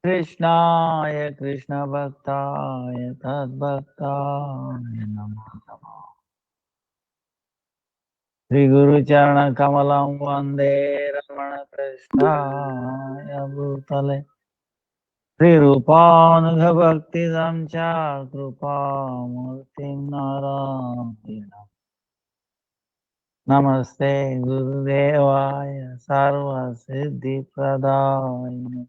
Krishnaya Krishna Bhaktaya Tad Bhaktaya Namo Namo Sri Guru Charana Kamalam Vande Ramana Krishnaya Bhutale Sri Rupanugha Bhakti Samcha Krupa Murti Narayana Namaste Gurudevaya Sarva Siddhi Pradaya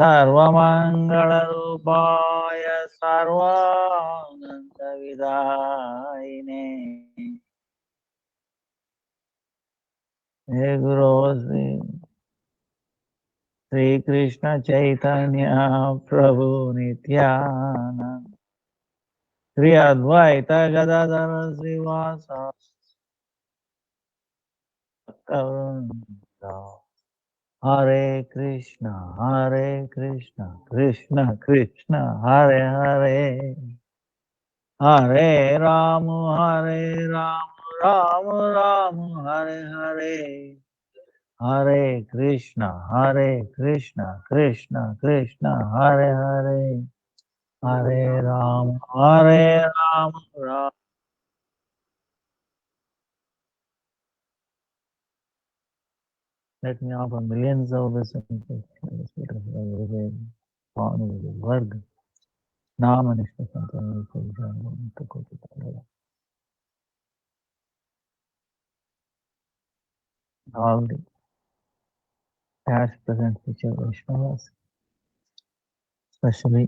सर्वमङ्गलरूपाय सर्वानन्दविदायिने हे गुरो श्रीकृष्ण चैतन्य प्रभु नित्यानन्द श्री अद्वैत गदाधर श्रीवासादि हरे Krishna Krishna Krishna Hare Hare Hare Ram Ram Ram Hare Hare Hare Krishna Krishna Krishna Hare Hare Hare Ram Ram Let me offer millions of blessings वर्ग नाम निष्ठ संतान all the past, present, future Vaishnavas, especially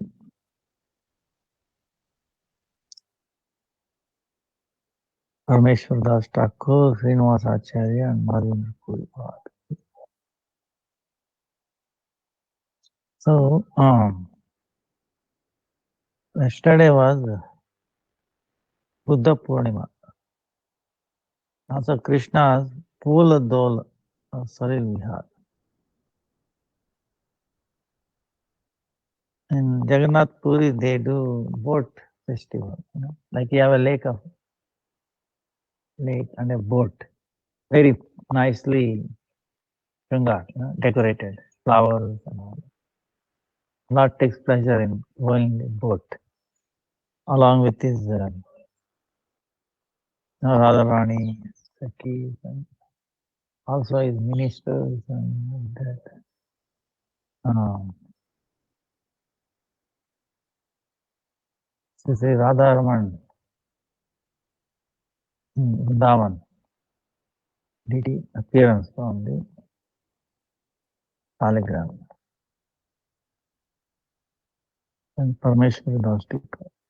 Parmeshwar Das Thakur, Srinivas Acharya, and Madhvendra Puripad. So, yesterday was Buddha Purnima. Also Krishna's Pula Dol Saril Vihar. In Jagannath Puri, they do boat festival. Like you have a lake and a boat, very nicely decorated, flowers and all. Lord takes pleasure in going the boat along with his Radharani, Sakis, and also his ministers and that. So say Radharaman Vrindavan did appearance from the Saligram. And Parmeshwar Das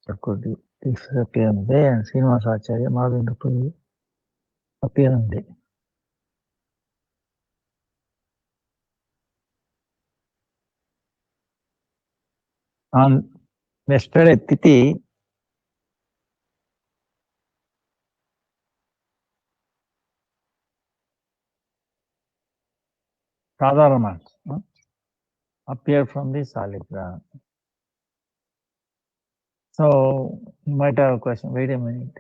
Thakur this appearance day and Srinivas Acharya Madhvendra Puri appearance day. On yesterday Tithi, Radharaman appeared from the Saligram. So you might have a question, wait a minute.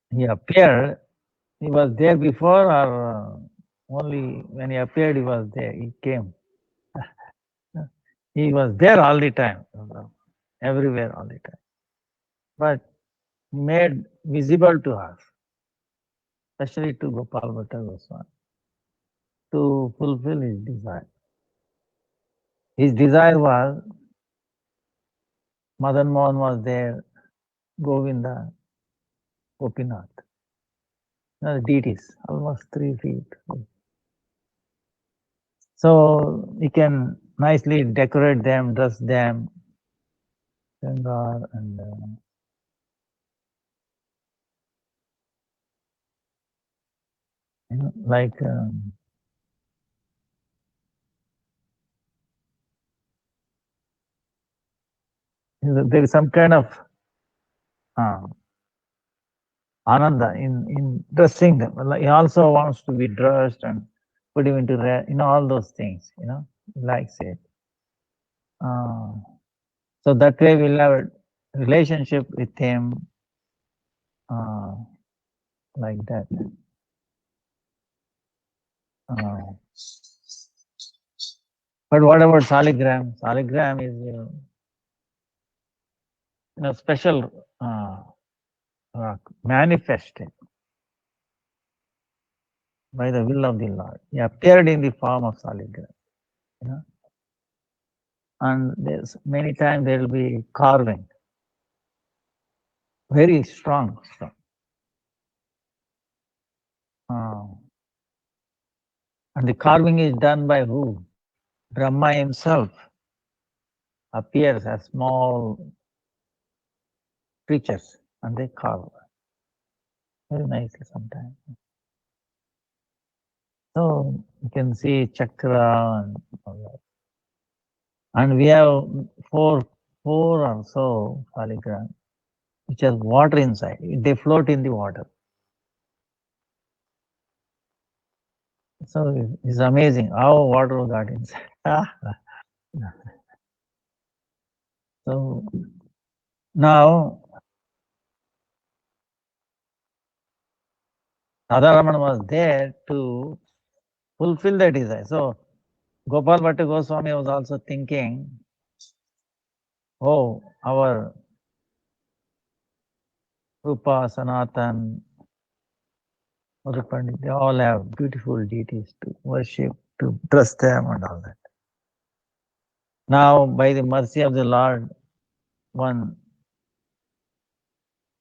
He appeared, he was there before or only when he appeared he was there, he came. He was there all the time, everywhere all the time. But made visible to us, especially to Gopal Bhatta Goswami, to fulfill his desire. His desire was, Madan Mohan was there, Govinda, Gopinath. The deities, almost 3 feet. So he can nicely decorate them, dress them, and like there is some kind of ananda in dressing them. He also wants to be dressed and put him into all those things. He likes it. So that way we'll have a relationship with him like that. But what about Saligram? Saligram is special manifested by the will of the Lord. He appeared in the form of Saligram. And there's many times there will be carving, very strong. And the carving is done by who? Brahma himself appears as small creatures and they carve very nicely sometimes. So you can see chakra and all that. And we have four or so polygrams which has water inside. They float in the water. So it's amazing how water got inside. So now Radharaman was there to fulfill the desire. So Gopal Bhatta Goswami was also thinking, oh, our Rupa, Sanatan, Madhupandit, they all have beautiful deities to worship, to trust them and all that. Now, by the mercy of the Lord, one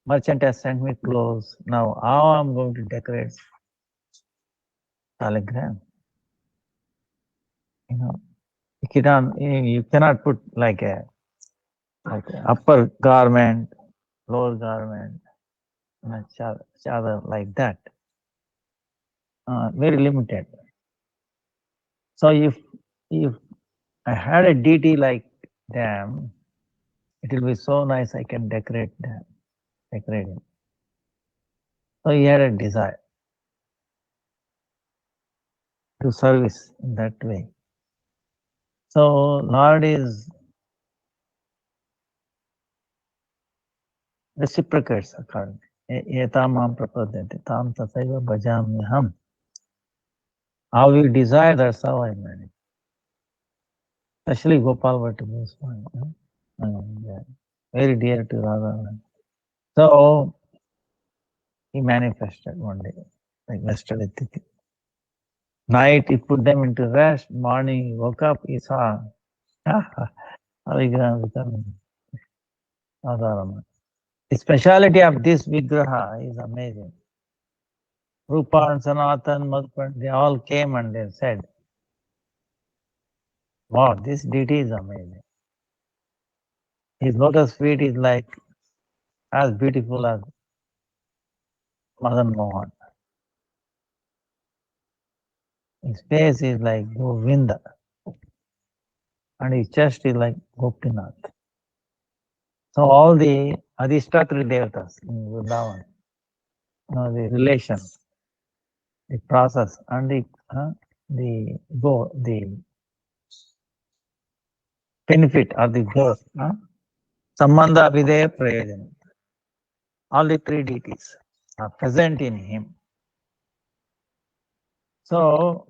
merchant has sent me clothes. Now, how I'm going to decorate Saligram? You cannot put like a upper garment, lower garment, chadar like that. Very limited. So if I had a deity like them, it will be so nice I can decorate him. So he had a desire to service in that way. So Lord is reciprocates accordingly. Etamam prapadyanti tam tasaiva bhajamyaham. How we desire, that's how I manage. Especially Gopal Bhatta Goswami. Very dear to Radha. So he manifested one day, like yesterday. Night he put them into rest. Morning he woke up, he saw Saligram becoming Radharaman. The speciality of this Vigraha is amazing. Rupa and Sanatan, Madhupand, they all came and they said, wow, this deity is amazing. His lotus feet is like as beautiful as Madan Mohan. His face is like Govinda. And his chest is like Gopinath. So all the Adhishtatri Devatas in Vrindavan, the relation, the process, and the benefit or the goal, Sambandha Abhideya Prayojana. All the three deities are present in him. So,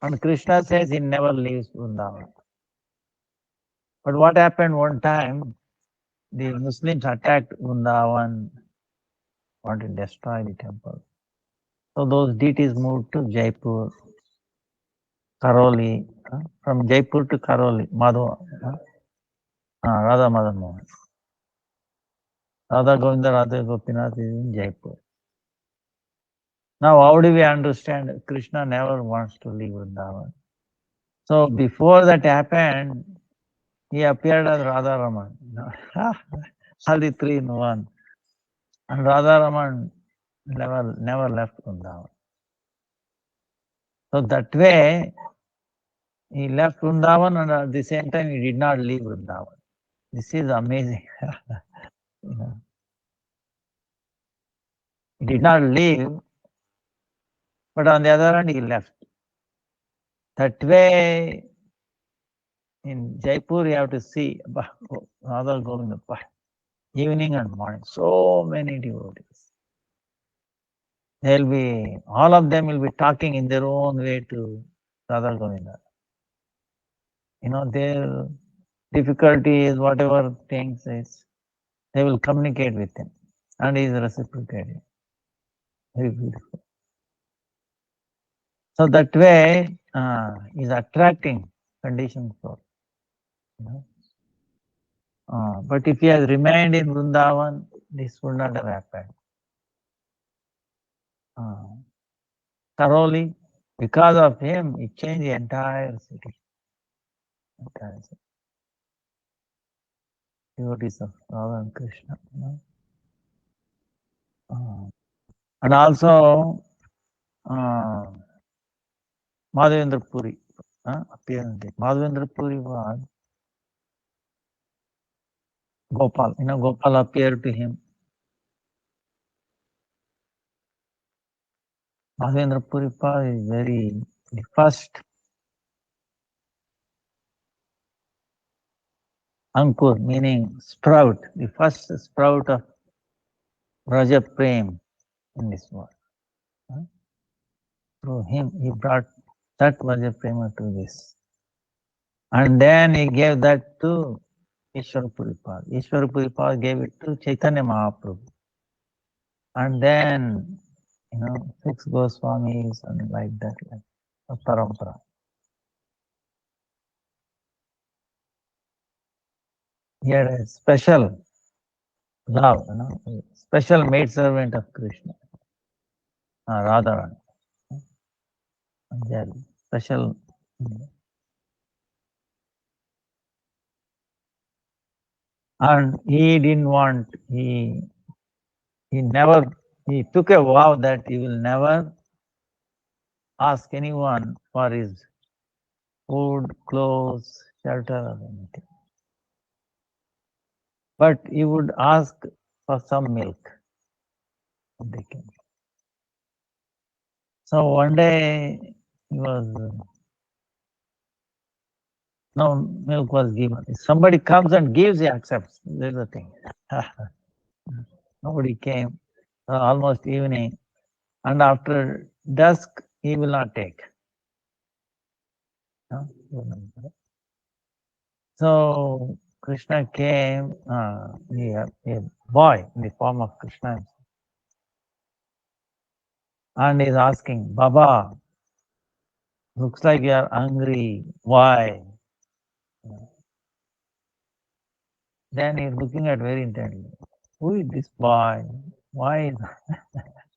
and Krishna says he never leaves Vrindavan. But what happened one time, the Muslims attacked Vrindavan, wanted to destroy the temple. So those deities moved to Jaipur, Karoli, from Jaipur to Karoli, Madhava, Radha Madan Mohan. Radha Govinda, Radha Gopinath is in Jaipur. Now, how do we understand Krishna never wants to leave Vrindavan? So, before that happened, he appeared as Radharaman. All the three in one. And Radharaman never left Vrindavan. So, that way, he left Vrindavan and at the same time, he did not leave Vrindavan. This is amazing. He did not leave, but on the other hand, he left. That way, in Jaipur, you have to see Radha Govinda, evening and morning, so many devotees. All of them will be talking in their own way to Radha Govinda. Their difficulties, whatever things is, they will communicate with him, and he is reciprocating. Very beautiful. So that way, is attracting conditioned soul. But if he has remained in Vrindavan, this would not have happened. Thoroughly, because of him, it changed the entire city. Devotees of Radha and Krishna. And also, Madhavendra Puri appearance. Madhavendra Puri was Gopal. Gopal appeared to him. Madhavendra Puri is the first Ankur, meaning sprout, the first sprout of Raja Prem in this world. Through him, he brought that Raja Prema to this. And then he gave that to Ishwara Puripad. Ishwara Puripad gave it to Chaitanya Mahaprabhu. And then, 6 Goswamis and like that, like a parampara. He had a special love, special maidservant of Krishna, Radharani. Anjali, special. And he didn't want, he took a vow that he will never ask anyone for his food, clothes, shelter, or anything. But he would ask for some milk. So one day no milk was given. If somebody comes and gives, he accepts. That's the thing. Nobody came. Almost evening. And after dusk, he will not take. So Krishna came, a boy in the form of Krishna, and is asking, Baba, looks like you are hungry. Why? Then he's looking at very intently. Who is this boy? Why?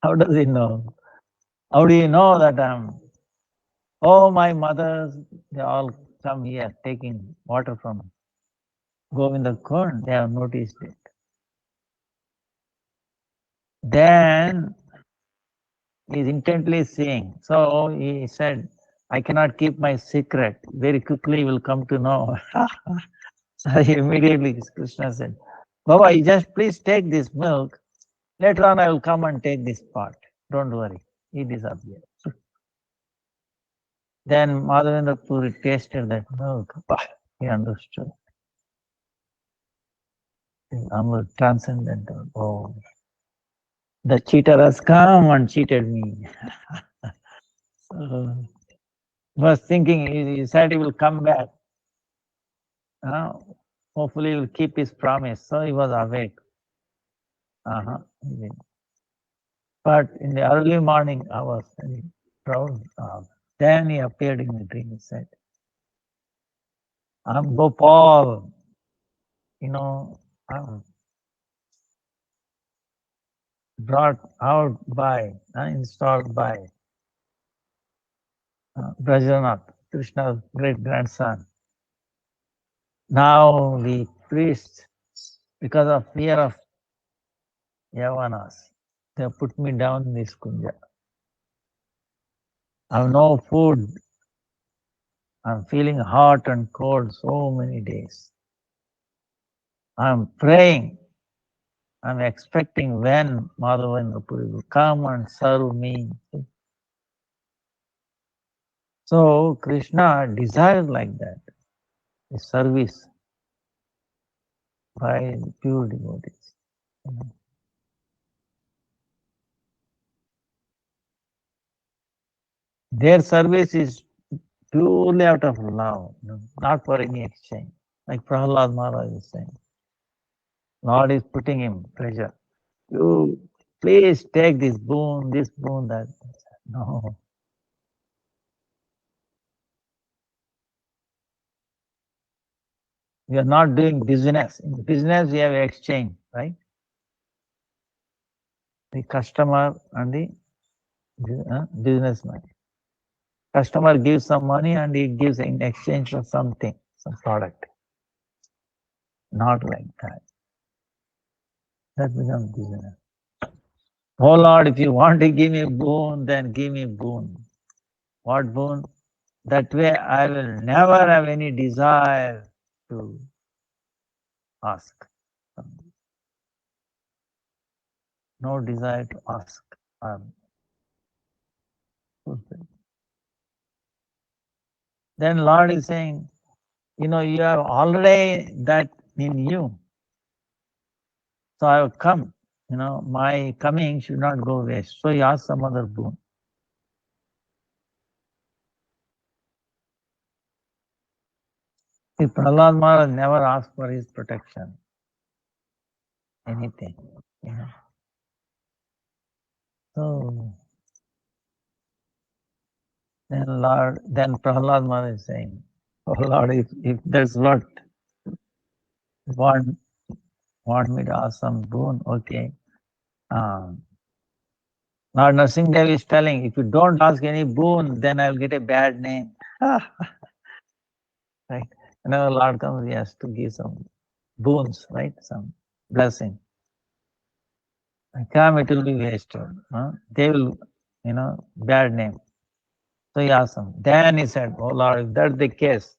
How does he know? How do you know that my mothers, they all come here taking water from Govinda Kund. They have noticed it. Then he's intently seeing. So he said, I cannot keep my secret. Very quickly will come to know. So immediately Krishna said, Baba, you just please take this milk. Later on I will come and take this pot. Don't worry. He disappeared. Then Madhavendra Puri tasted that milk. He understood. I'm transcendental. Oh, the cheater has come and cheated me. So, was thinking, he said he will come back. Hopefully he will keep his promise. So he was awake. But in the early morning hours, very proud. Then he appeared in the dream. He said, I'm Gopal. I'm brought out by, installed by Brajanath, Krishna's great grandson. Now the priests, because of fear of Yavanas, they have put me down in this kunja. I have no food. I'm feeling hot and cold so many days. I'm praying. I'm expecting when Madhavendra Puri will come and serve me. So Krishna desires like that, a service by pure devotees. Their service is purely out of love, not for any exchange. Like Prahlad Maharaj is saying, Lord is putting him pressure. You please take this boon, that. No. We are not doing business. In business, we have exchange, right? The customer and the businessman. Customer gives some money and he gives in exchange for something, some product. Not like that. That becomes business. Oh Lord, if you want to give me boon, then give me boon. What boon? That way I will never have any desire to ask. No desire to ask. Then Lord is saying, you have already that in you. So I have come. My coming should not go waste. So he asked some other boon. See, Prahlad Maharaj never asked for his protection. Anything. So then Prahlad Maharaj is saying, oh Lord, if there's what want me to ask some boon, okay. Lord Narsinghdev is telling, if you don't ask any boon, then I'll get a bad name. Right? Whenever Lord comes, he has to give some boons, right? Some blessing. Come, it will be wasted. They will, bad name. So he asked him. Then he said, oh Lord, if that's the case,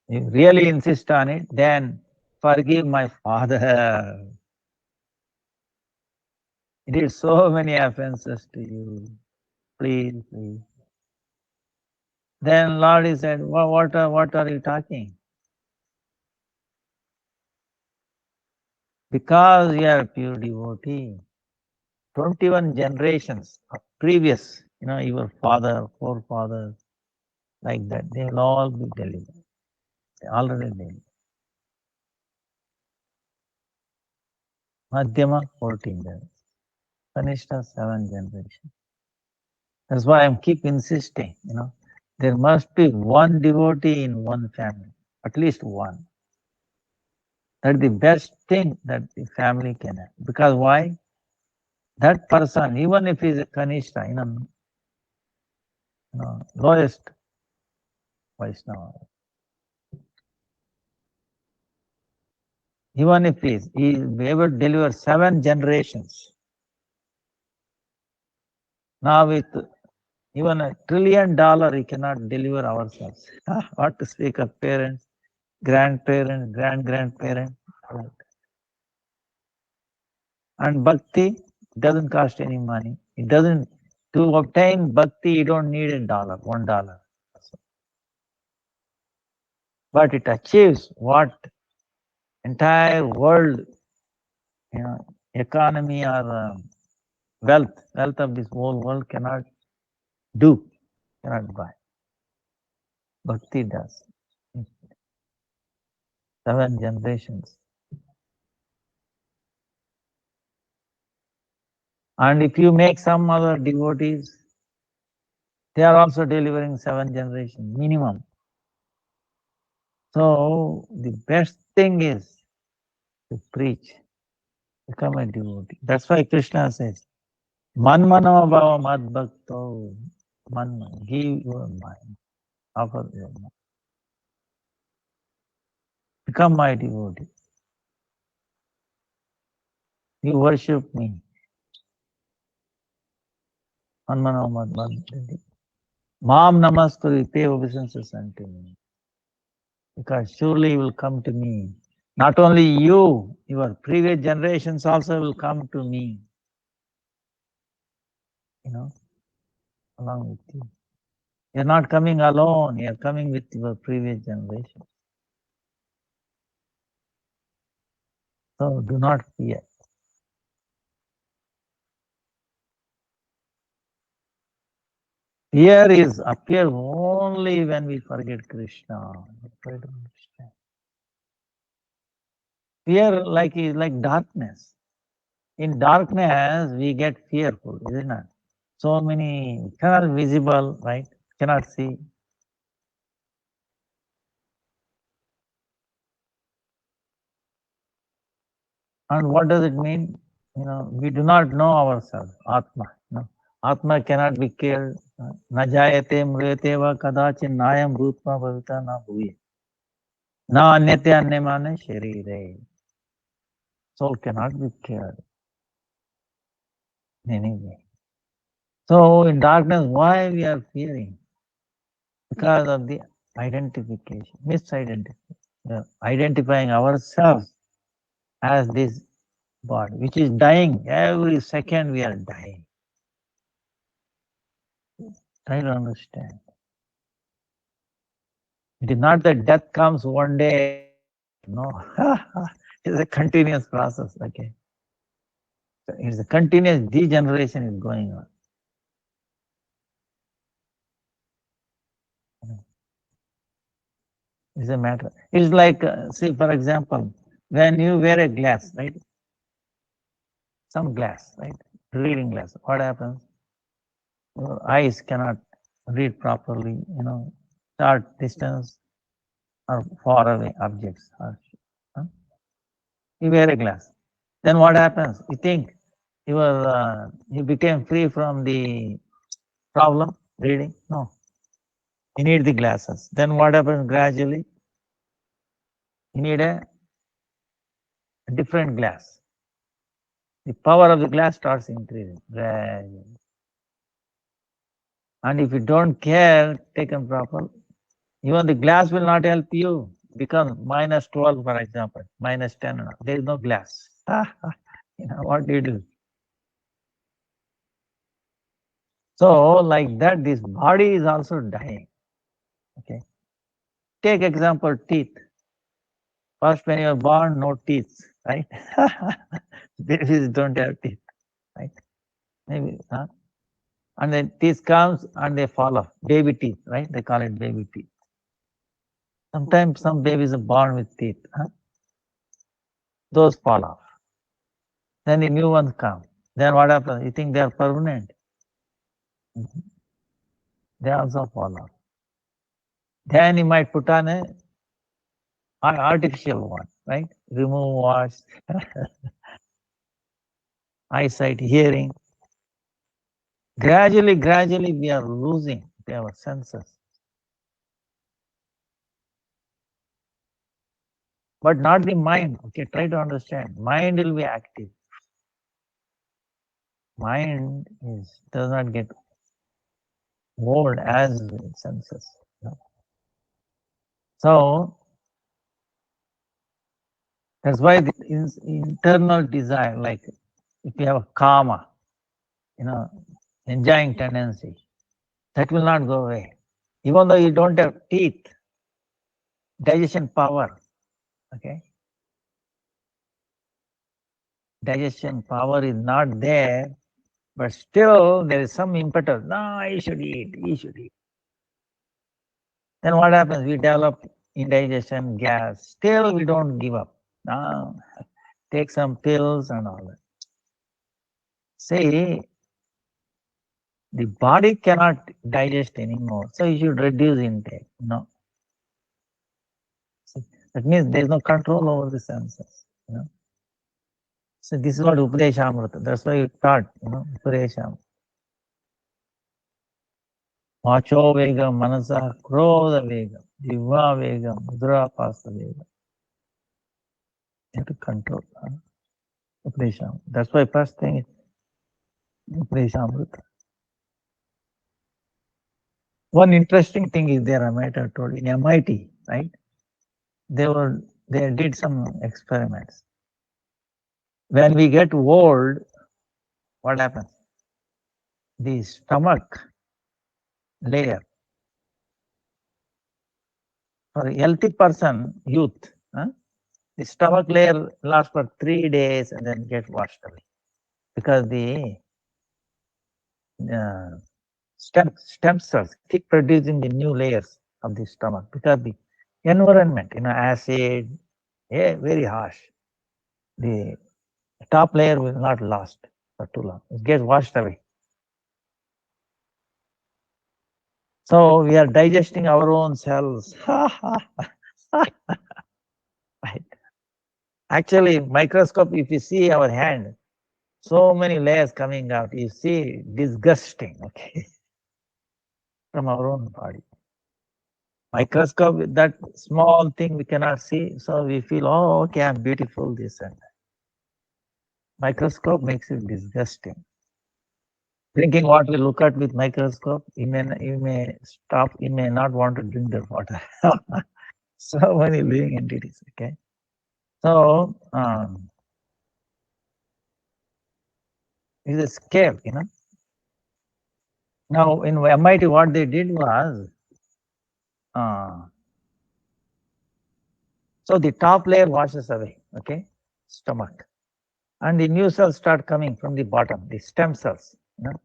you really insist on it, then forgive my father. He did so many offenses to you. Please, please. Then Lord, he said, what are you talking? Because you are a pure devotee. 21 generations of previous, your father, forefathers, like that, they will all be delivered. They already delivered. Madhyama, 14 generations. Kanishta, 7 generations. That's why I keep insisting, there must be one devotee in one family, at least one. That's the best thing that the family can have. Because why? That person, even if he's a Kanishta, lowest Vaishnava, even if he will be able to deliver 7 generations. Now with even $1 trillion, he cannot deliver ourselves. What to speak of parents, grandparents, grandparents. And bhakti doesn't cost any money. It doesn't, to obtain bhakti, you don't need $1. But it achieves what entire world, economy or wealth of this whole world cannot do, cannot buy. Bhakti does. 7 generations. And if you make some other devotees, they are also delivering 7 generations minimum. So the best thing is to preach, become a devotee. That's why Krishna says, Manmano bhava mad bhakto. Manman, give your mind, offer your mind. Become my devotee. You worship me. Manmano mad bhakto. Mam namaskuri, pay obeisances unto me. Because surely you will come to me. Not only you, your previous generations also will come to me. Along with you. You're not coming alone, you're coming with your previous generation. So do not fear. Fear is appear only when we forget Krishna. Try to understand. Fear is like darkness. In darkness, we get fearful, isn't it? So many cannot visible, right? Cannot see. And what does it mean? We do not know ourselves, Atma. Atma cannot be killed. Na jayate mriyate va kadachin nayam rutma bhavita na bhuye. Na anyate anyamane sharire. Soul cannot be killed in any way. So in darkness, why we are fearing? Because of the identification, misidentification, identifying ourselves as this body, which is dying. Every second we are dying. Try to understand. It is not that death comes one day. No, it's a continuous process. Okay, it's a continuous degeneration is going on. It's a matter. It's like, see, for example, when you wear a glass, right? Some glass, right? Reading glass. What happens? Your eyes cannot read properly. Short distance or far away objects. You wear a glass. Then what happens? You think you became free from the problem reading? No. You need the glasses. Then what happens gradually? You need a different glass. The power of the glass starts increasing gradually. And if you don't care, taken proper, even the glass will not help you. Become -12, for example, -10. There is no glass. What do you do? So, like that, this body is also dying. Okay. Take example, teeth. First, when you are born, no teeth, right? Babies don't have teeth, right? Maybe, and then teeth comes and they fall off. Baby teeth, right? They call it baby teeth. Sometimes some babies are born with teeth. Those fall off. Then the new ones come. Then what happens? You think they are permanent? They also fall off. Then you might put on an artificial one, right? Remove wash, eyesight, hearing. Gradually, we are losing our senses. But not the mind. Okay, try to understand. Mind will be active. Mind does not get old as senses. So that's why the internal desire, like if you have a karma, enjoying tendency, that will not go away. Even though you don't have teeth, digestion power, okay? Digestion power is not there, but still there is some impetus. No, you should eat, you should eat. Then what happens? We develop indigestion, gas. Still we don't give up. Now take some pills and all that. See, the body cannot digest anymore, so you should reduce intake. No. So that means there is no control over the senses. So this is what Upadeshamrita. That's why you taught, Upadeshamrita. Vacho vegam, manasa, krodha vegam, jiva vegam, mudra pasa vegam. You have to control Upadeshamrita. That's why first thing is Upadeshamrita. One interesting thing is there, I might have told in MIT, right? They did some experiments. When we get old, what happens? The stomach layer for a healthy person, youth, the stomach layer lasts for 3 days and then get washed away because the stem cells keep producing the new layers of the stomach because the environment, acid, very harsh. The top layer will not last for too long. It gets washed away. So we are digesting our own cells. Right. Actually, microscope, if you see our hand, so many layers coming out. You see, disgusting, okay, from our own body. Microscope, that small thing we cannot see, so we feel, oh, okay, I'm beautiful, this and that. Microscope makes it disgusting. Drinking water, look at with microscope, you may stop, you may not want to drink that water. So many living entities, okay. So it's a scale, Now in MIT, what they did was, so the top layer washes away, okay, stomach, and the new cells start coming from the bottom, the stem cells,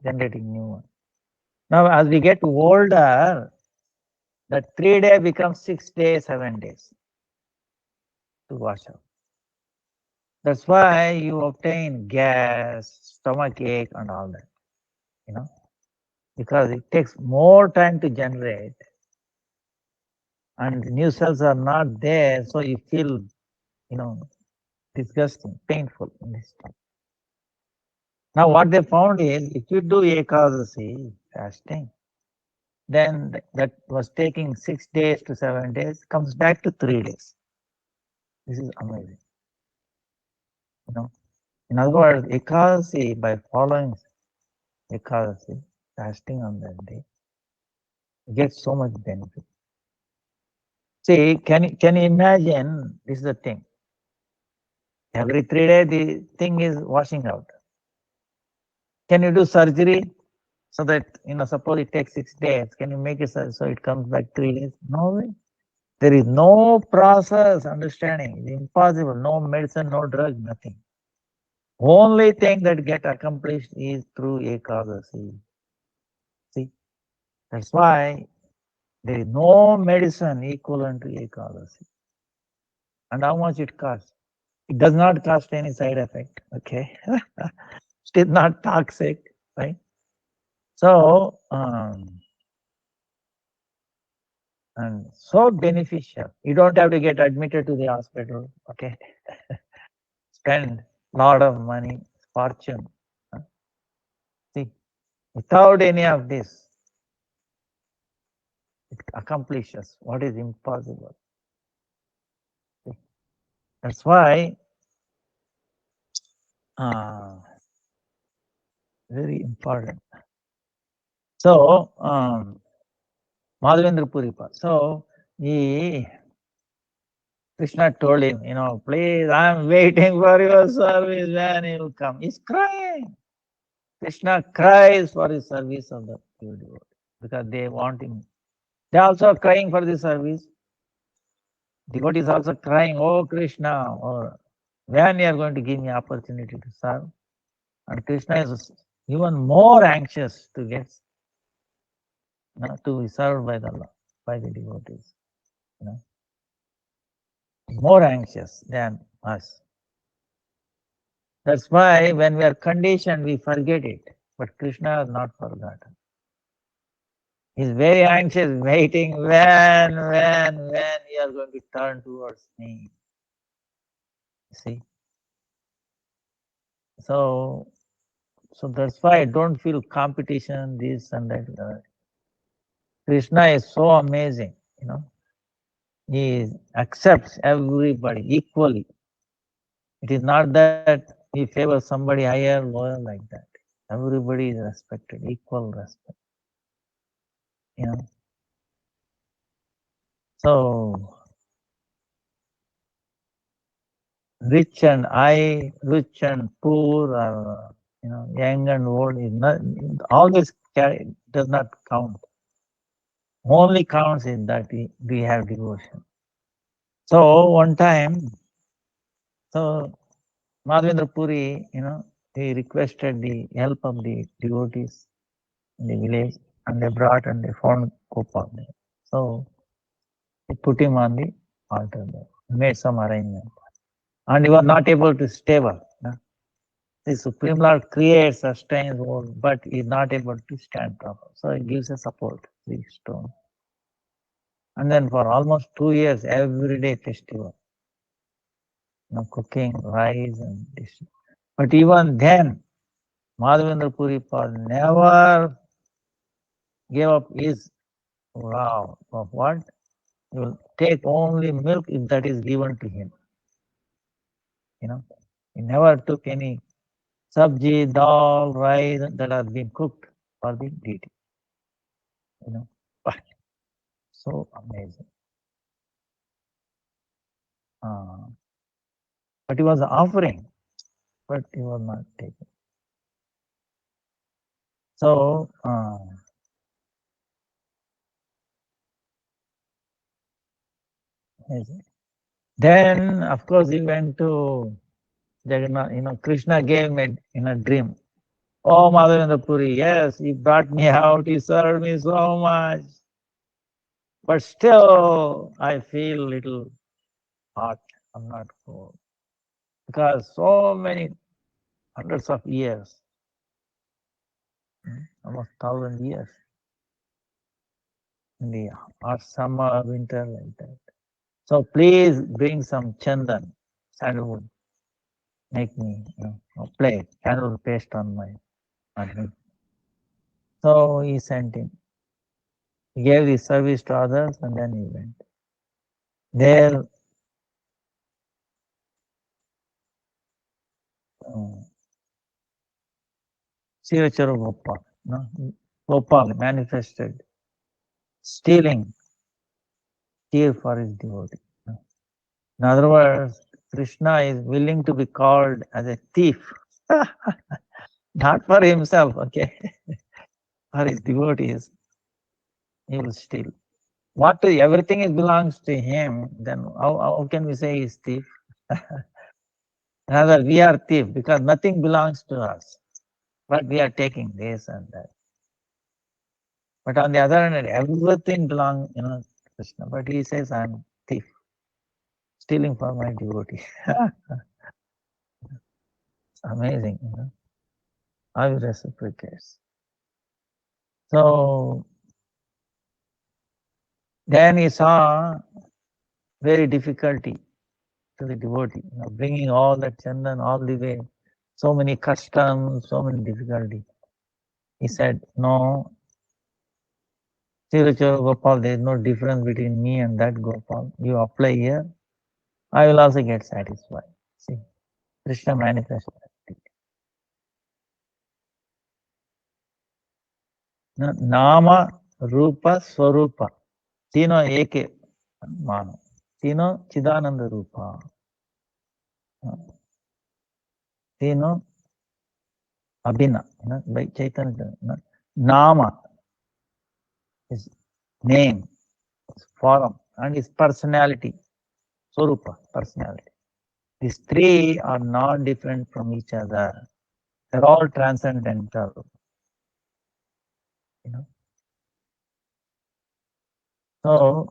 generating new one. Now, as we get older, that 3 day becomes 6 days, 7 days to wash out. That's why you obtain gas, stomach ache, and all that, because it takes more time to generate, and new cells are not there, so you feel, disgusting, painful in this time. Now, what they found is, if you do Ekadasi fasting, then that was taking 6 days to 7 days, comes back to 3 days. This is amazing. In other words, Ekadasi, by following Ekadasi, fasting on that day, you get so much benefit. See, can you imagine? This is the thing. Every 3 days, the thing is washing out. Can you do surgery so that, suppose it takes 6 days? Can you make it so it comes back 3 days? No way. There is no process, understanding. It's impossible. No medicine, no drug, nothing. Only thing that get accomplished is through Ekadasi. See, that's why there is no medicine equivalent to Ekadasi. And how much it costs? It does not cost any side effect. Okay, it is not toxic, right? So, and so beneficial. You don't have to get admitted to the hospital. Okay, spend a lot of money, fortune. See, without any of this, it accomplishes what is impossible. See? That's why very important. So, Madhavendra Puripa. So, Krishna told him, please, I'm waiting for your service when you will come. He's crying. Krishna cries for the service of the pure devotee because they want him. They are also crying for the service. Devotee is also crying, oh Krishna, or when you are going to give me opportunity to serve. And Krishna is even more anxious to get to be served by the devotees. More anxious than us. That's why when we are conditioned, we forget it. But Krishna has not forgotten. He's very anxious, waiting when you are going to turn towards me. See? So that's why I don't feel competition, this and that. Krishna is so amazing, He accepts everybody equally. It is not that he favors somebody higher, lower, like that. Everybody is respected, equal respect. So rich and poor, or young and old is not. All this does not count. Only counts is that we have devotion. So one time, Madhavendra Puri, he requested the help of the devotees in the village. and they brought and they found Gopal there. So they put him on the altar there, made some arrangement. And he was not able to stable. The Supreme Lord creates, sustains, but he is not able to stand proper. So he gives a support, the stone. And then for almost 2 years, every day festival. Cooking rice and this. But even then, Madhavendra Puri Pal never gave up his vow of what? He will take only milk if that is given to him. He never took any sabji, dal, rice that has been cooked for the deity. But so amazing. But he was offering, but he was not taken. So then, of course, he went to Jagannath. Krishna gave him in a dream. Oh, Madhavendra Puri, yes, he brought me out. He served me so much. But still, I feel little hot. I'm not cold. Because so many hundreds of years, almost 1,000 years, in the hot summer, winter, like that. So please bring some chandan, sandalwood. Make me apply sandalwood paste on my head. So he sent him. He gave the service to others and then he went. There, Sivachara Gopal, Gopal manifested, stealing steal for his devotee. In other words, Krishna is willing to be called as a thief, not for himself, okay, for his devotees. He will steal. Everything belongs to him, then how can we say he's thief? Rather, we are thief because nothing belongs to us, but we are taking this and that. But on the other hand, everything belongs, to Krishna. But he says, I'm thief, stealing from my devotee. It's amazing, how he reciprocates. So then he saw very difficulty to the devotee, bringing all that chandan all the way, so many customs, so many difficulty. He said, no, Srirachara Gopal, there is no difference between me and that Gopal. You apply here, I will also get satisfied. See, Krishna manifested. Nama, Rupa, Swarupa. तीनों एक मानो, तीनों चिदानंद रूपा, तीनों अभिन्न, by Chaitanya. Nama is name, is form, and his personality, Swarupa, personality. These three are not different from each other. They're all transcendental. So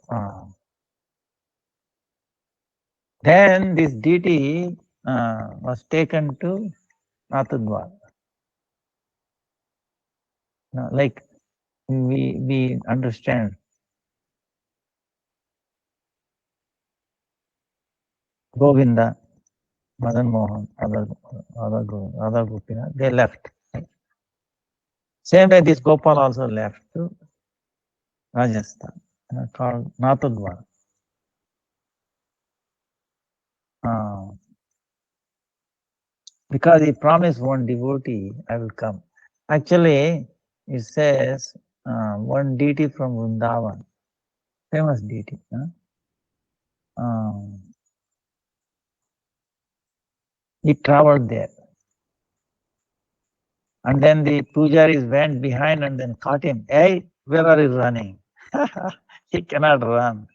then this deity was taken to Nathudwara. Like we understand Govinda, Madan Mohan, other Gopinath, they left. Same way this Gopal also left to Rajasthan, called Nathudwara. Because he promised one devotee, I will come. Actually, it says one deity from Vrindavan, famous deity. He traveled there. And then the pujaris went behind and then caught him. Hey, where are you running? He cannot run.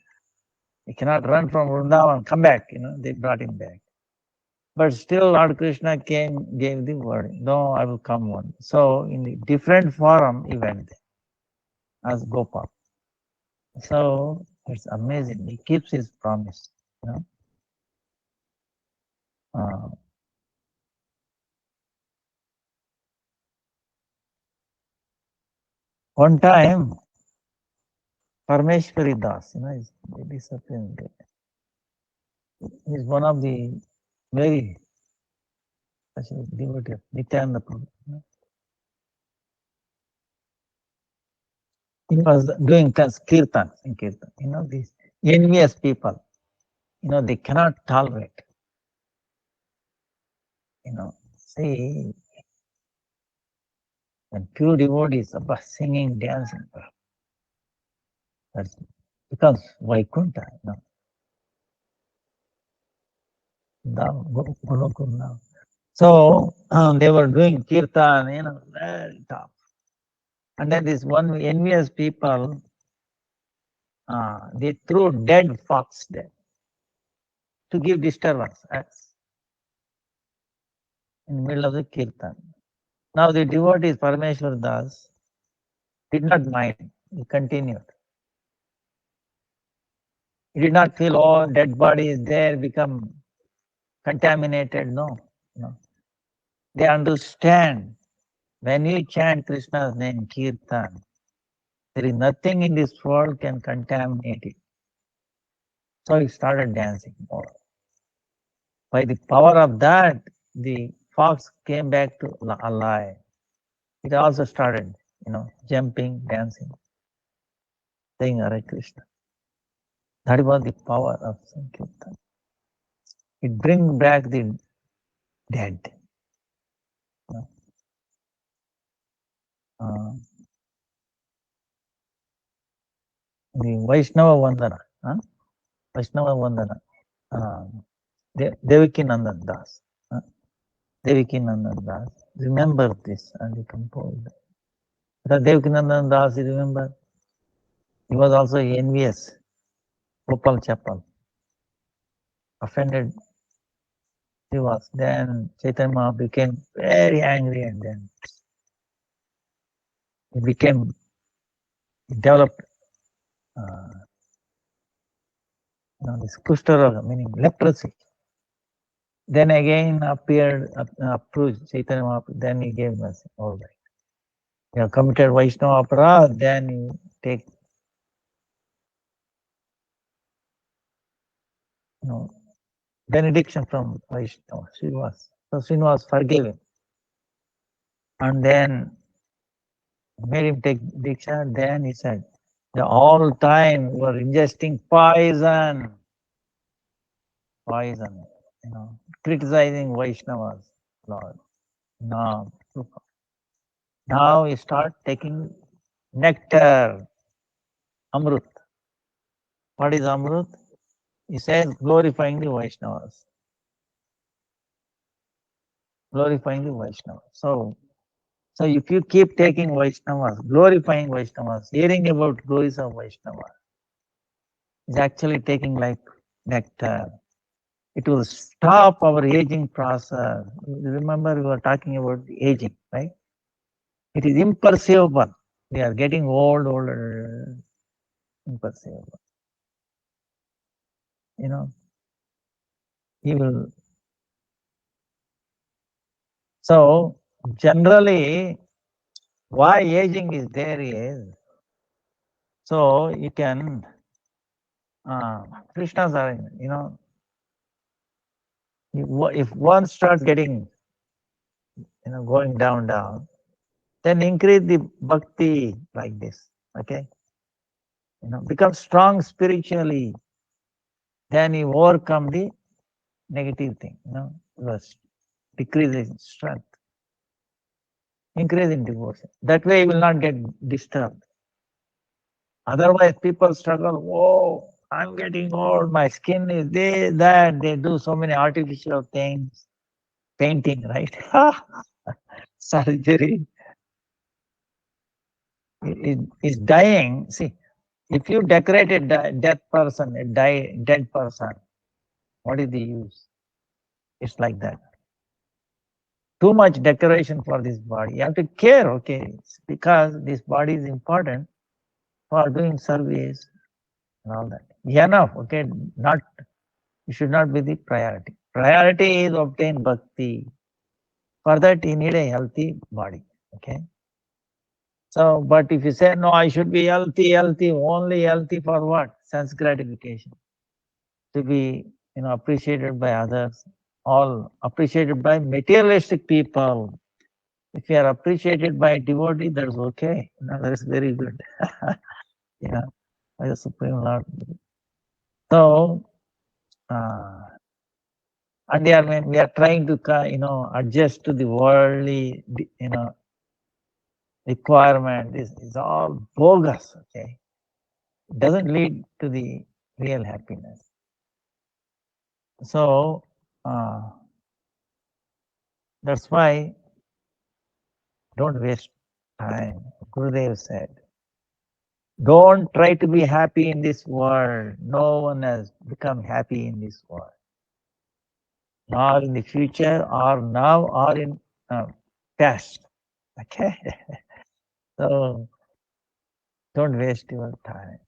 He cannot run from Vrindavan. Come back. They brought him back. But still, Lord Krishna came, gave the word. No, I will come one. So, in the different form, he went there. as Gopal. So it's amazing. He keeps his promise. One time, Parmeshwari Das, is disciplined. He's one of the very devotee of Nityananda Prabhu. He was doing kirtan in kirtan. These envious people, they cannot tolerate. See, when pure devotees about singing, dancing, that becomes Vaikuntha. Now. So they were doing kirtan, very tough. And then this one envious people, they threw dead fox there to give disturbance in the middle of the kirtan. Now the devotees, Parameshwar Das, did not mind. He continued. He did not feel, oh, dead body is there, become contaminated. No. They understand when you chant Krishna's name, kirtan, there is nothing in this world can contaminate it. So he started dancing more. By the power of that, the fox came back to alive. It also started, jumping, dancing, saying Hare Krishna. That was the power of Sankirtan. It brings back the dead. The Vaishnava Vandana. Vaishnava Vandana. Devaki Nandan Das. Devaki Nandan Das. Remember this and he composed. Devaki Nandan Das, you remember? He was also envious. Gopal Chapal. Offended he was. Then Chaitanya Mahaprabhu became very angry and then he developed this Kushtaroga, meaning leprosy. Then again approached Chaitanya Mahaprabhu, then he gave mercy. All right. You have committed Vaishnava aparadh, then you take benediction from Vaishnava, Srinivas. So Srinivas forgave him. And then made him take Diksha. Then he said, the all time you are ingesting poison, criticizing Vaishnavas, Lord. Now you start taking nectar, Amrut. What is Amrut? He says glorifying the Vaishnavas. Glorifying the Vaishnavas. So if you keep taking Vaishnavas, glorifying Vaishnavas, hearing about glories of Vaishnavas, is actually taking like nectar. It will stop our aging process. Remember, we were talking about the aging, right? It is imperceptible. We are getting older, imperceptible. He will. So generally, why aging is there is, so you can, Krishna's argument, if one starts getting, going down, then increase the bhakti like this, okay? Become strong spiritually, then you overcome the negative thing, decrease in strength, increase in devotion. That way you will not get disturbed. Otherwise, people struggle, whoa, I'm getting old, my skin is this, that, they do so many artificial things, painting, right? Surgery. Is dying. See, if you decorate a dead person, dead person, what is the use? It's like that. Too much decoration for this body. You have to care, okay? It's because this body is important. for doing service and all that. Enough, okay? Not, it should not be the priority. Priority is obtain bhakti. For that, you need a healthy body, okay? So, but if you say, no, I should be healthy, only healthy for what? Sense gratification. To be, appreciated by others, all appreciated by materialistic people. If you are appreciated by a devotee, that's okay. That is very good. By the Supreme Lord. So, and when we are trying to, adjust to the worldly, requirement, this is all bogus, okay? It doesn't lead to the real happiness. So, that's why don't waste time. Gurudev said, don't try to be happy in this world. No one has become happy in this world. Nor in the future, or now, or in past. Okay? So, don't waste your time.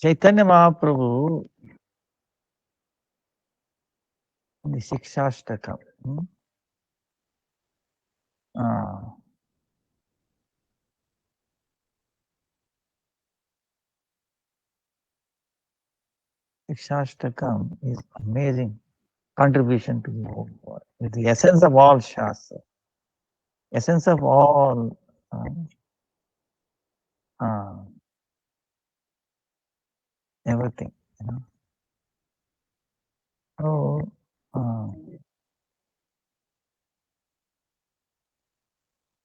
Chaitanya Mahaprabhu, the Shikshashtakam, Shikshashtakam is amazing contribution to the whole world. With the essence of all Shastra, essence of all everything, So,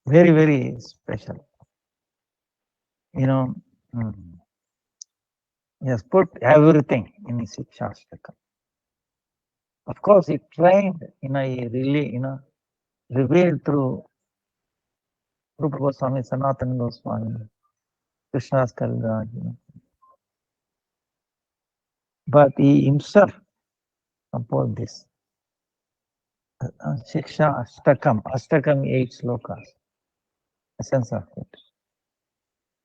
very, very special. He has put everything in his Shastakam. Of course, he trained, he really, revealed through Rupa Goswami, Sanatana Goswami, Krishnadas Kaviraj, But he himself composed this. Shiksha Ashtakam, 8 slokas, essence of it.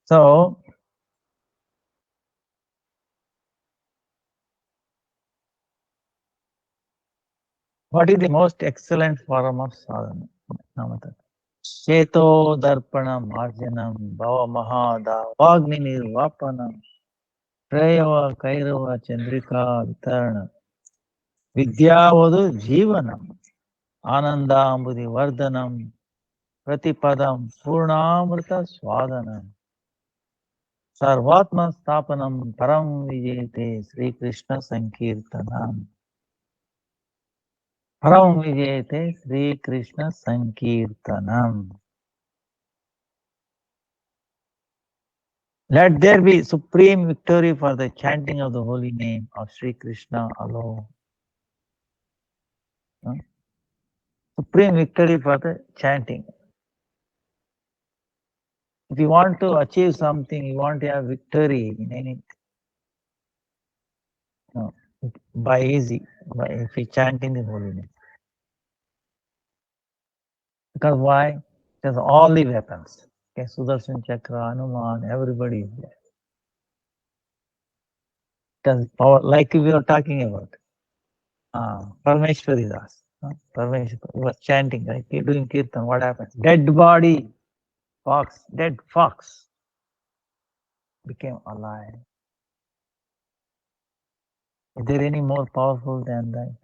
So, what is the most excellent form of sadhana? Cheto darpana marjanam bhava mahada vagni nirvapanam prayava kairava chandrika vitarana vidyavadu jivanam anandambudi vardhanam pratipadam purnamrita swadanam sarvatma stapanam param vijayate Sri Krishna Sankirtanam. Param vijayate Sri Krishna Sankirtanam. Let there be supreme victory for the chanting of the holy name of Sri Krishna alone. Supreme victory for the chanting. If you want to achieve something, you want to have victory in anything, by easy, if you chanting the holy name. Because why? Because all the weapons. Okay, Sudarshan Chakra, Hanuman, everybody is there. Because power, like we were talking about, Parameshwari Das. Parameshwari was chanting, right? Doing kirtan, what happens? Dead body, dead fox became alive. Is there any more powerful than that?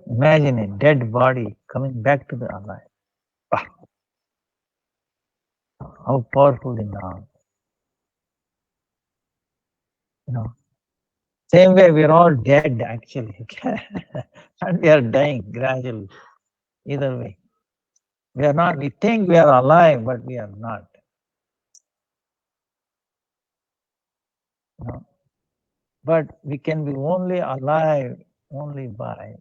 Imagine a dead body coming back to the alive. How powerful in now. Same way, we're all dead actually. And we are dying gradually. Either way. We are not, we think we are alive, but we are not. But we can be only alive only by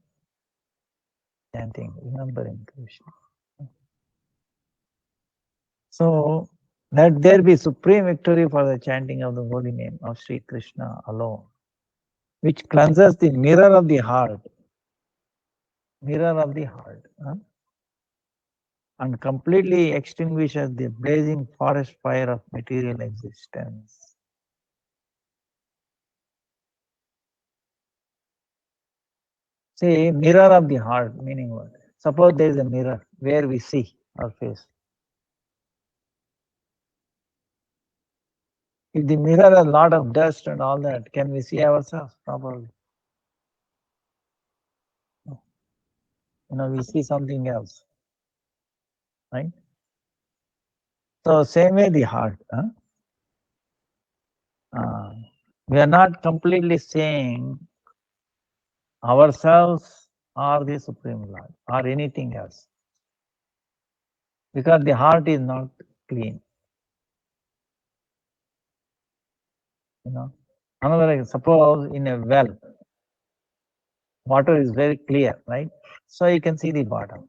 chanting, remembering Krishna. So, let there be supreme victory for the chanting of the holy name of Sri Krishna alone. which cleanses the mirror of the heart, and completely extinguishes the blazing forest fire of material existence. See, mirror of the heart, meaning what? Suppose there is a mirror where we see our face. If the mirror has a lot of dust and all that, can we see ourselves properly? We see something else, right? So same way the heart. We are not completely saying ourselves or the Supreme Lord or anything else, because the heart is not clean. Another, suppose in a well, water is very clear, right? So you can see the bottom.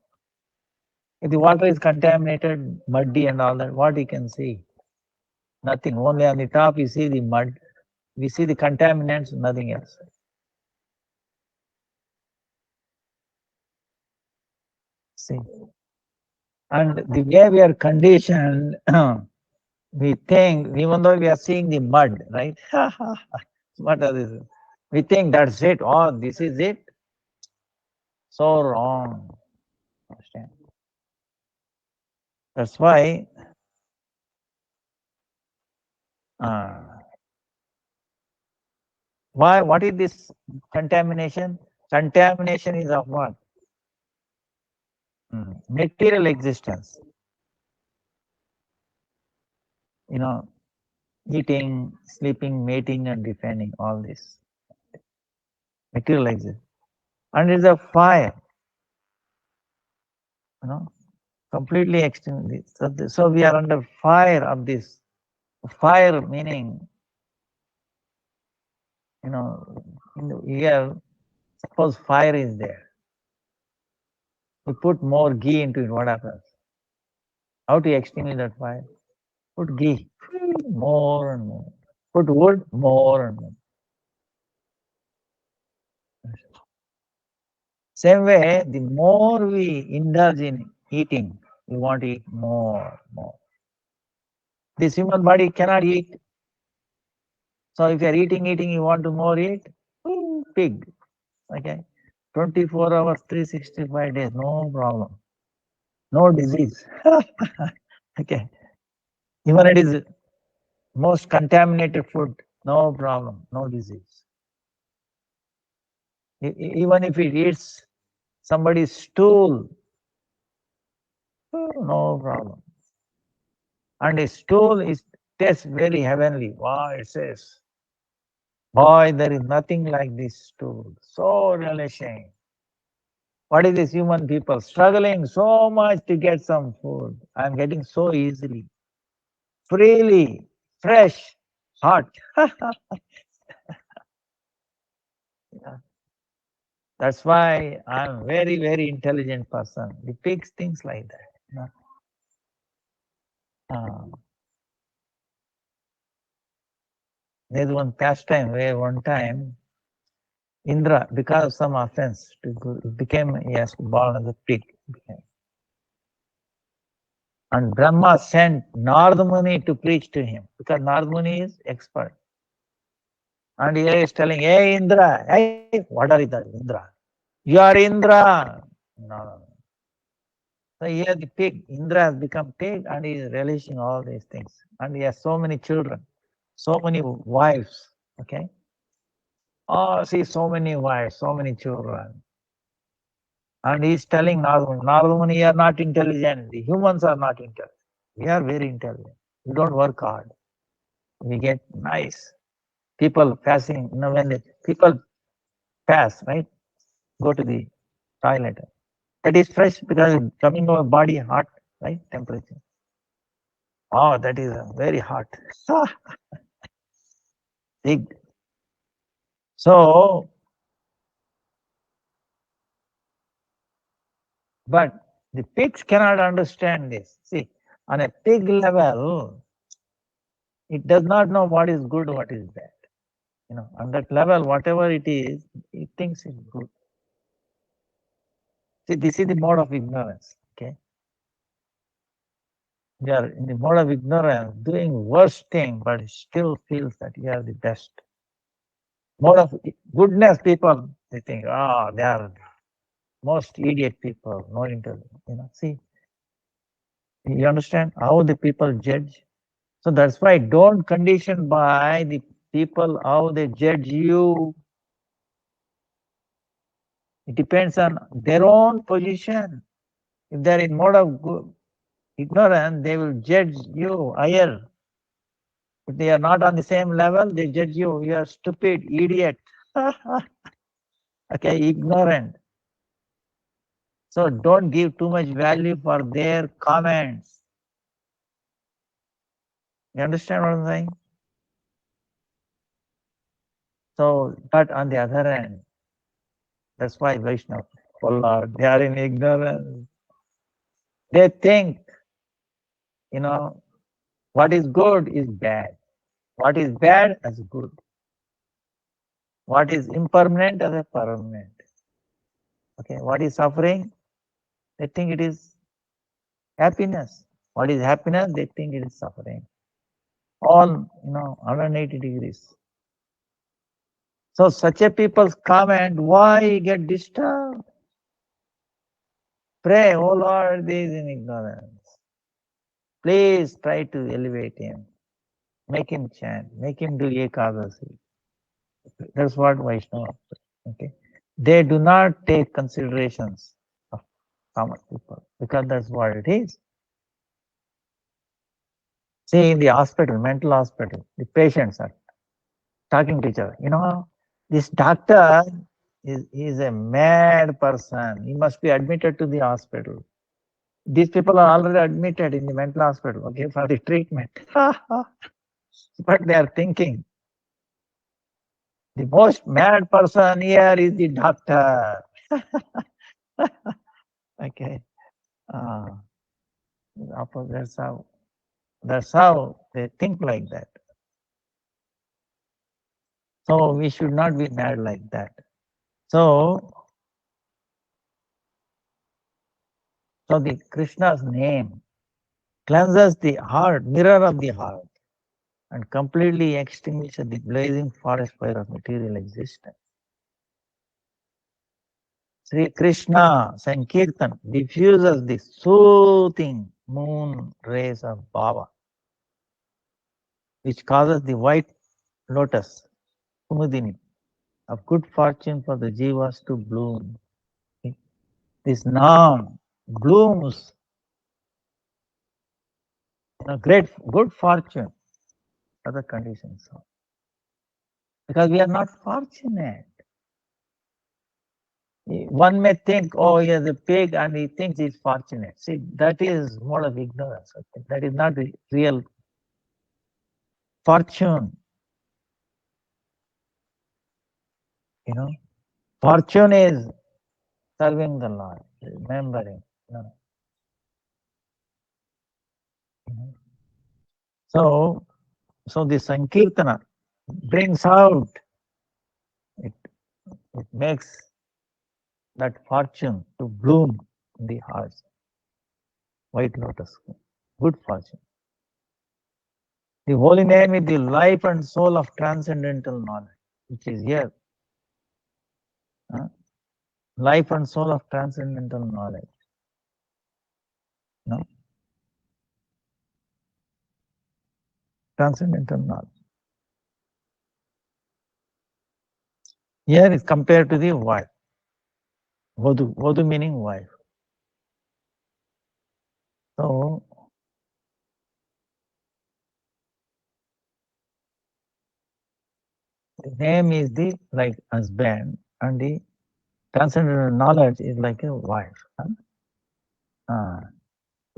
If the water is contaminated, muddy and all that, what you can see? Nothing. Only on the top you see the mud. We see the contaminants, nothing else. See. And the way we are conditioned, we think, even though we are seeing the mud, right? What are this? We think that's it. Oh, this is it. So wrong. Understand? That's why what is this contamination? Contamination is of what? Material existence. Eating, sleeping, mating, and defending, all this. Material existence. And it's a fire. Completely extinct. So we are under fire of this. Fire meaning, here, suppose fire is there. We put more ghee into it, what happens? How to extinguish that fire? Put ghee, more and more. Put wood, more and more. Same way, the more we indulge in eating, we want to eat more. This human body cannot eat. So if you are eating, you want to more eat, pig. Okay. 24 hours, 365 days, no problem. No disease. Okay. Even it is most contaminated food, no problem, no disease. Even if it eats somebody's stool, no problem. And a stool tastes very heavenly. Wow, it says, boy, there is nothing like this stool. So relishing. What is this human people struggling so much to get some food? I'm getting so easily, freely, fresh, hot. That's why I'm very, very intelligent person. The pigs, things like that. There's one pastime where one time Indra, because of some offense, became born as a pig. And Brahma sent Narad Muni to preach to him, because Narad Muni is expert. And he is telling, hey Indra, hey, what are you, Indra? You are Indra. No. So here the pig, Indra has become pig and he is relishing all these things. And he has so many children, so many wives. Okay. Oh, see, so many wives, so many children. And he's telling Narad Muni, you are not intelligent. The humans are not intelligent. We are very intelligent. We don't work hard. We get nice. People passing, when the people pass, right? Go to the toilet. That is fresh because coming over body hot, right? Temperature. Oh, that is very hot. Big. So, but the pigs cannot understand this. See, on a pig level, it does not know what is good, what is bad. On that level, whatever it is, he thinks it's good. See, this is the mode of ignorance. Okay, you are in the mode of ignorance, doing worst thing, but still feels that you are the best. Mode of goodness, people they think, oh, they are most idiot people, no intelligence. See, you understand how the people judge. So that's why don't condition by the people how they judge you. It depends on their own position. If they're in mode of ignorance, they will judge you higher. If they are not on the same level, they judge you. You are stupid, idiot. Okay, ignorant. So don't give too much value for their comments. You understand what I'm saying? So, but on the other hand, that's why Vaishnava, oh Lord, they are in ignorance. They think, what is good is bad. What is bad is good. What is impermanent as a permanent. Okay, what is suffering? They think it is happiness. What is happiness? They think it is suffering. All, 180 degrees. So such a people's comment, why get disturbed? Pray, oh Lord, this is in ignorance. Please try to elevate him. Make him chant. Make him do Ekadasi. That's what Vaishnava. Okay. They do not take considerations of common people because that's what it is. See, in the hospital, mental hospital, the patients are talking to each other. This doctor is a mad person. He must be admitted to the hospital. These people are already admitted in the mental hospital, okay, for the treatment. But they are thinking, the most mad person here is the doctor. Okay. That's how they think like that. So we should not be mad like that. So the Krishna's name cleanses the heart, mirror of the heart, and completely extinguishes the blazing forest fire of material existence. Sri Krishna Sankirtan diffuses the soothing moon rays of Bhava, which causes the white lotus, Kumudini, of good fortune for the jivas to bloom. This Nam blooms, great good fortune for the conditions. Because we are not fortunate. One may think, oh, he is a pig and he thinks he's fortunate. See, that is more of ignorance. Okay? That is not the real fortune. Fortune is serving the Lord, remembering. So the Sankirtana brings out, it makes that fortune to bloom in the hearts. White lotus, good fortune. The holy name is the life and soul of transcendental knowledge, which is here. Life and soul of transcendental knowledge. No? Transcendental knowledge. Here is compared to the wife. Vodhu meaning wife. So, the name is the like husband and the transcendental knowledge is like a wife.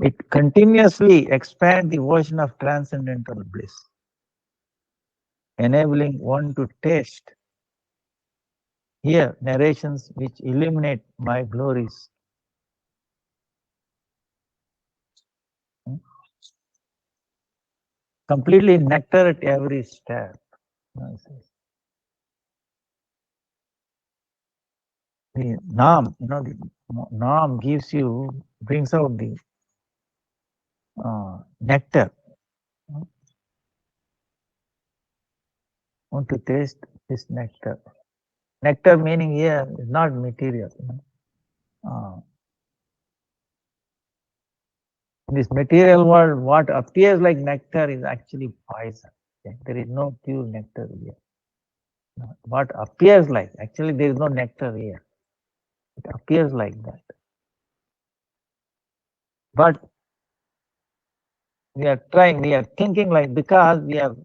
It continuously expands the ocean of transcendental bliss, enabling one to taste here narrations which illuminate my glories. Completely nectar at every step. the Nam, the Nam brings out the nectar. Want to taste this nectar. Nectar meaning here is not material. In this material world, what appears like nectar is actually poison. Okay? There is no pure nectar here. What appears like, actually there is no nectar here. It appears like that. But we are thinking like, because we are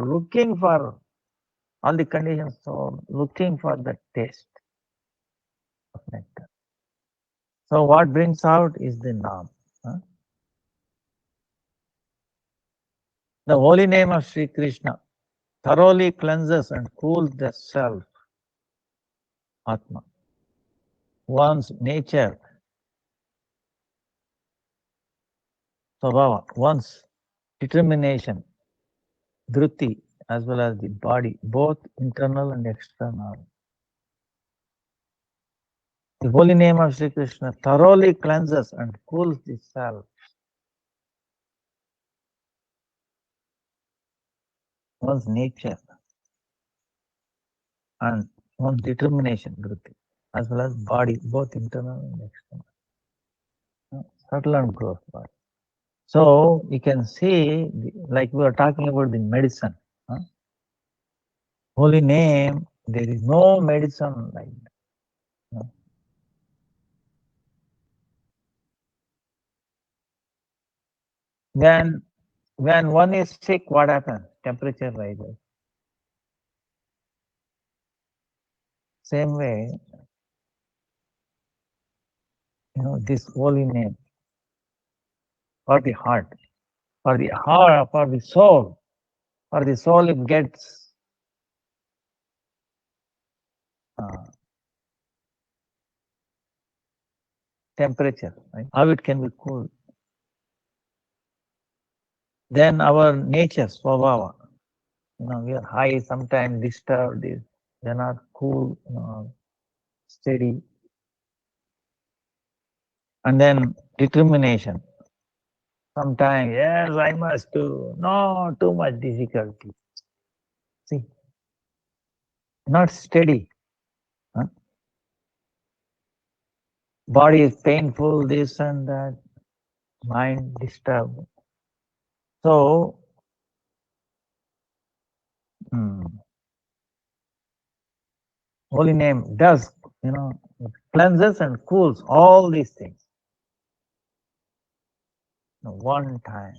looking for all the conditions, so looking for the taste of nectar. So what brings out is the Nam. The holy name of Sri Krishna thoroughly cleanses and cools the self, Atma. One's nature, Svabhava, one's determination, Dhruti, as well as the body, both internal and external. The holy name of Sri Krishna thoroughly cleanses and cools the self. One's nature and one's determination, Dhruti, as well as body, both internal and external. Subtle and gross body. So you can see, like we were talking about the medicine. Holy name, there is no medicine like that. When one is sick, what happens? Temperature rises. Same way, this holy name for the heart, for the soul, it gets temperature, right? How it can be cool. Then our nature, Svabhava, we are high, sometimes disturbed, they're not cool, steady. And then determination. Sometimes, yes, I must do. No, too much difficulty. See, not steady. Huh? Body is painful, this and that. Mind disturbed. So, holy name does, cleanses and cools all these things. One time.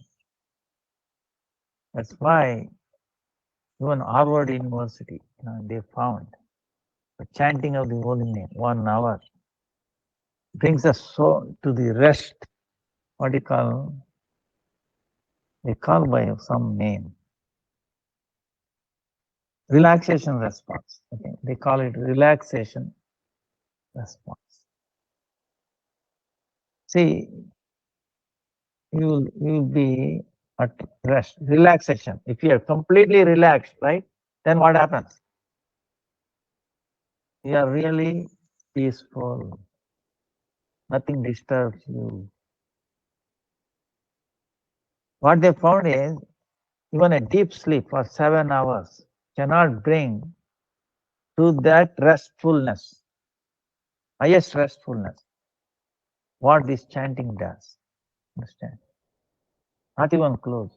That's why even Harvard University, they found the chanting of the holy name 1 hour brings us so to the rest. What do you call? They call by some name. Relaxation response. Okay, they call it relaxation response. See, you will be at rest, relaxation. If you are completely relaxed, right, then what happens? You are really peaceful. Nothing disturbs you. What they found is even a deep sleep for 7 hours cannot bring to that restfulness, highest restfulness, what this chanting does. Understand? Not even close,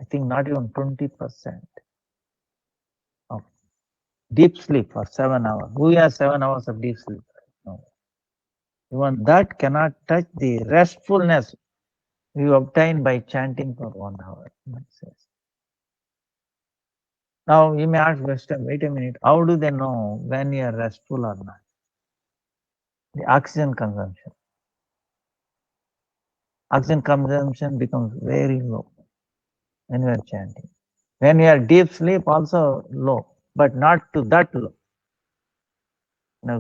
I think not even 20% of deep sleep for 7 hours. Who has 7 hours of deep sleep? No. Even that cannot touch the restfulness you obtain by chanting for 1 hour. Now you may ask question, wait a minute, how do they know when you are restful or not? The oxygen consumption. Oxygen consumption becomes very low when you are chanting. When you are deep sleep, also low, but not to that low.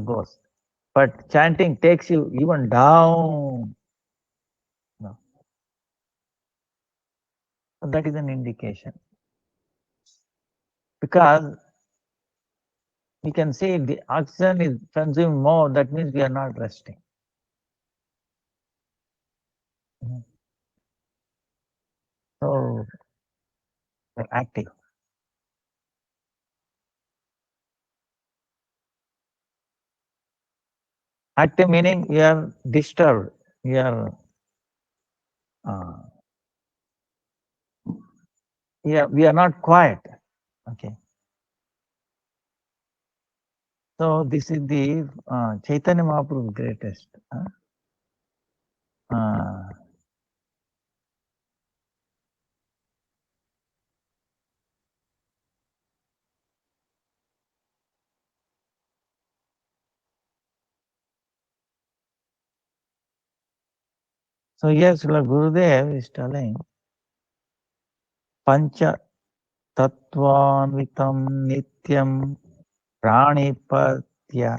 Goes. But chanting takes you even down. No. So that is an indication. Because You can see if the oxygen is consumed more, that means we are not resting. So we're active. Active meaning you are disturbed. You are we are not quiet. Okay. So this is the Chaitanya Mahaprabhu's greatest. So yes, Gurudev is telling Pancha Tattvanvitam Nityam Pranipatya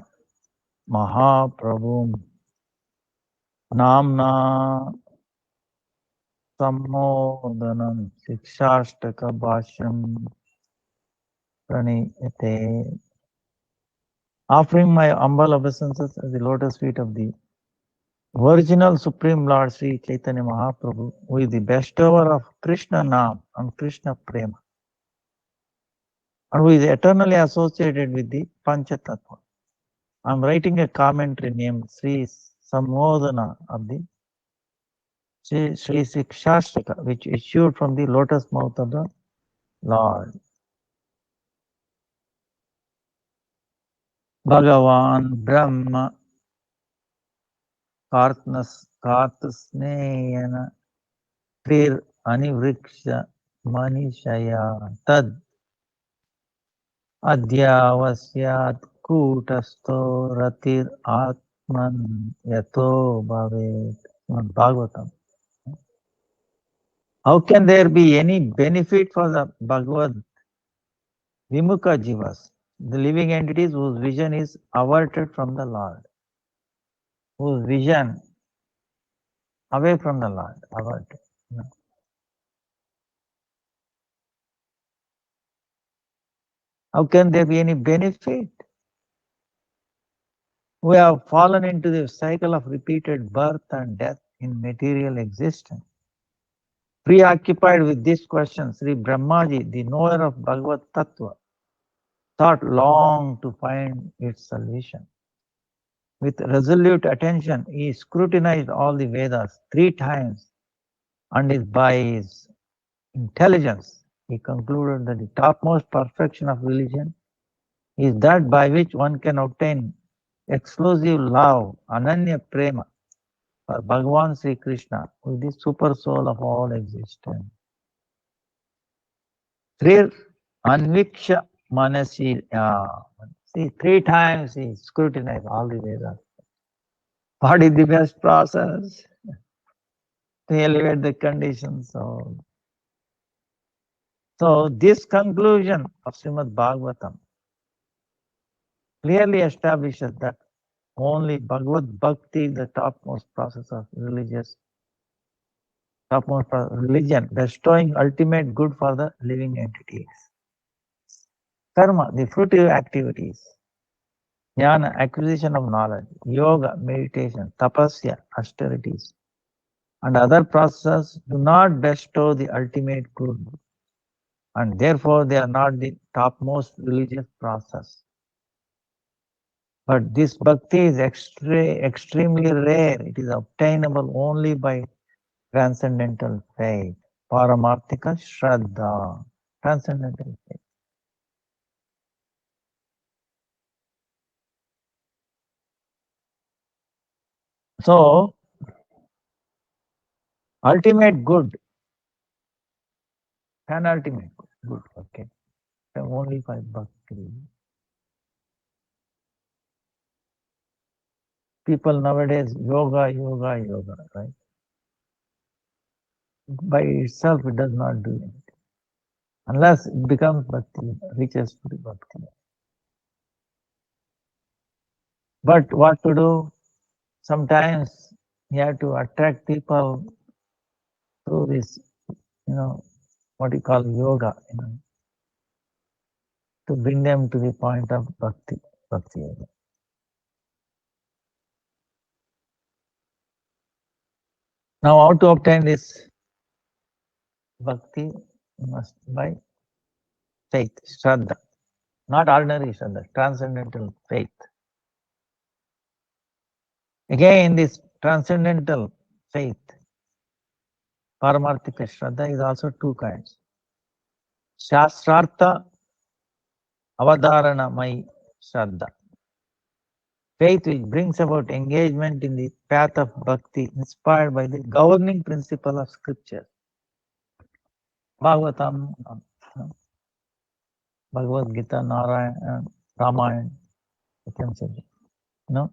Mahaprabhum Namna Sammodanam Sikshashtaka Bhashyam Praniyate. Offering my humble obeisances at the lotus feet of the Original Supreme Lord Sri Chaitanya Mahaprabhu, who is the bestower of Krishna Nam and Krishna Prema, and who is eternally associated with the Panchatattva. I am writing a commentary named Sri Samodana of the Sri Sikshashtaka, which issued from the lotus mouth of the Lord. Bhagavan Brahma Kartasneyana Tir Anivriksha Manishaya Tad Adhyavasyaat Kutastho Ratir Atman Yato Bhavet. Bhagavatam. How can there be any benefit for the Bhagavad Vimukha Jivas, the living entities whose vision is averted from the Lord, whose vision away from the Lord, averted? How can there be any benefit? We have fallen into the cycle of repeated birth and death in material existence. Preoccupied with this question, Sri Brahmaji, the knower of Bhagavad Tattva, thought long to find its solution. With resolute attention, he scrutinized all the Vedas 3 times, and by his intelligence, he concluded that the topmost perfection of religion is that by which one can obtain exclusive love, Ananya Prema, for Bhagavan Sri Krishna, who is the super soul of all existence. Three Anviksha Manasi, see, 3 times he scrutinized all the Vedas. What is the best process to elevate the conditions? So this conclusion of Srimad Bhagavatam clearly establishes that only Bhagavad Bhakti is the topmost process of religion, bestowing ultimate good for the living entities. Karma, the fruitive activities. Jnana, acquisition of knowledge. Yoga, meditation. Tapasya, austerities. And other processes do not bestow the ultimate good. And therefore they are not the topmost religious process. But this bhakti is extremely rare. It is obtainable only by transcendental faith. Paramarthika Shraddha. Transcendental faith. So, ultimate good, penultimate good, okay, only by bhakti. People nowadays, yoga, right? By itself, it does not do anything. Unless it becomes bhakti, reaches to bhakti. But what to do? Sometimes you have to attract people through this, what you call yoga, to bring them to the point of bhakti. Now, how to obtain this bhakti? Must by faith, Shraddha. Not ordinary Shraddha, transcendental faith. Again, this transcendental faith, Paramarthika Shraddha, is also two kinds. Shastrartha Avadharanamai Shraddha. Faith which brings about engagement in the path of bhakti inspired by the governing principle of scripture. Bhagavatam, Bhagavad Gita, Narayana, Ramayana, you can say, no?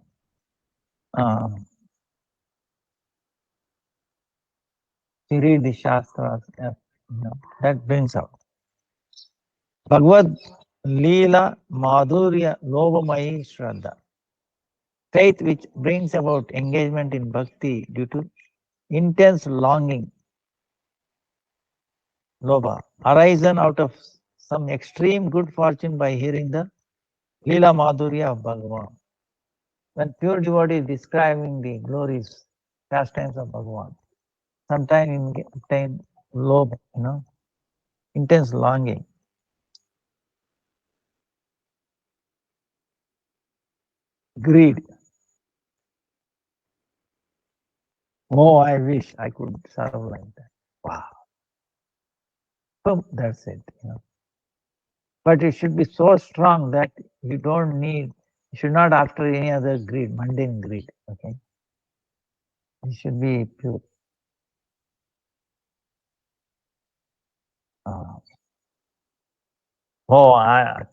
You read the Shastras, that brings out. Bhagavad Leela Madhurya Lobamayi Shraddha. Faith which brings about engagement in bhakti due to intense longing, Lobha, arisen out of some extreme good fortune by hearing the Leela Madhurya of Bhagavan. When pure devotee is describing the glories, pastimes of Bhagavan, sometimes you obtain lobe, intense longing. Greed. Oh, I wish I could serve like that. Wow. So that's it. But it should be so strong that you don't need, you should not after any other greed, mundane greed. Okay. It should be pure.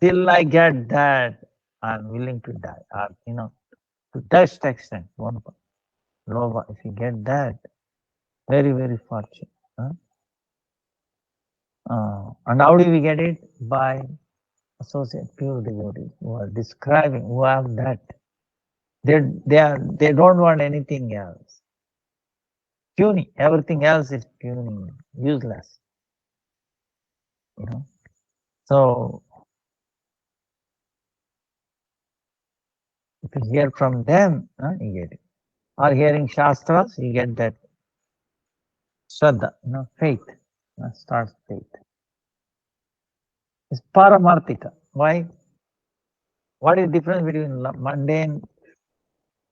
Till I get that, I'm willing to die. To that extent, one lova, if you get that, very, very fortunate. And how do we get it? By associate pure devotees who are describing, who have that. They don't want anything else. Puny, everything else is puny, useless. So if you hear from them, you get it. Or hearing Shastras, you get that Shraddha, faith. Starts faith. It's Paramarthika. Why? What is the difference between mundane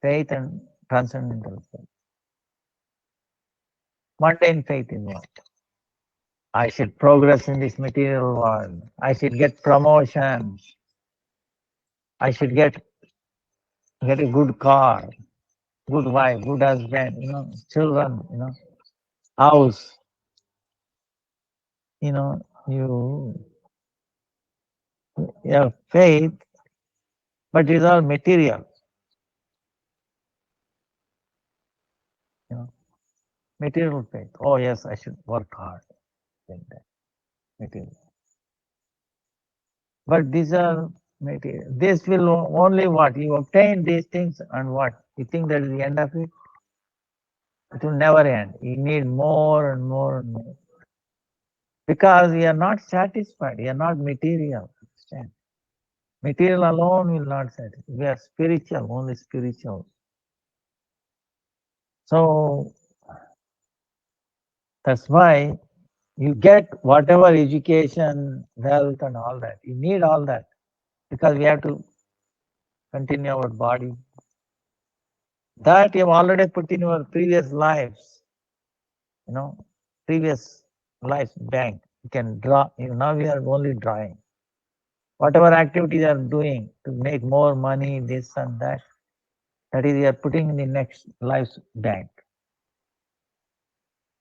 faith and transcendental faith? Mundane faith is what? I should progress in this material world. I should get promotion. I should get a good car, good wife, good husband, children, house. You have faith, but it's all material. Material faith. Oh yes, I should work hard. Like that. Material. But these are material. This will only what? You obtain these things and what? You think that is the end of it? It will never end. You need more and more and more. Because you are not satisfied. You are not material. Understand? Material alone will not satisfy. We are spiritual, only spiritual. So that's why you get whatever education, wealth and all that. You need all that because we have to continue our body. That you've already put in your previous lives, previous life bank. You can draw. Now we are only drawing. Whatever activities you are doing to make more money, this and that, that is you are putting in the next life's bank.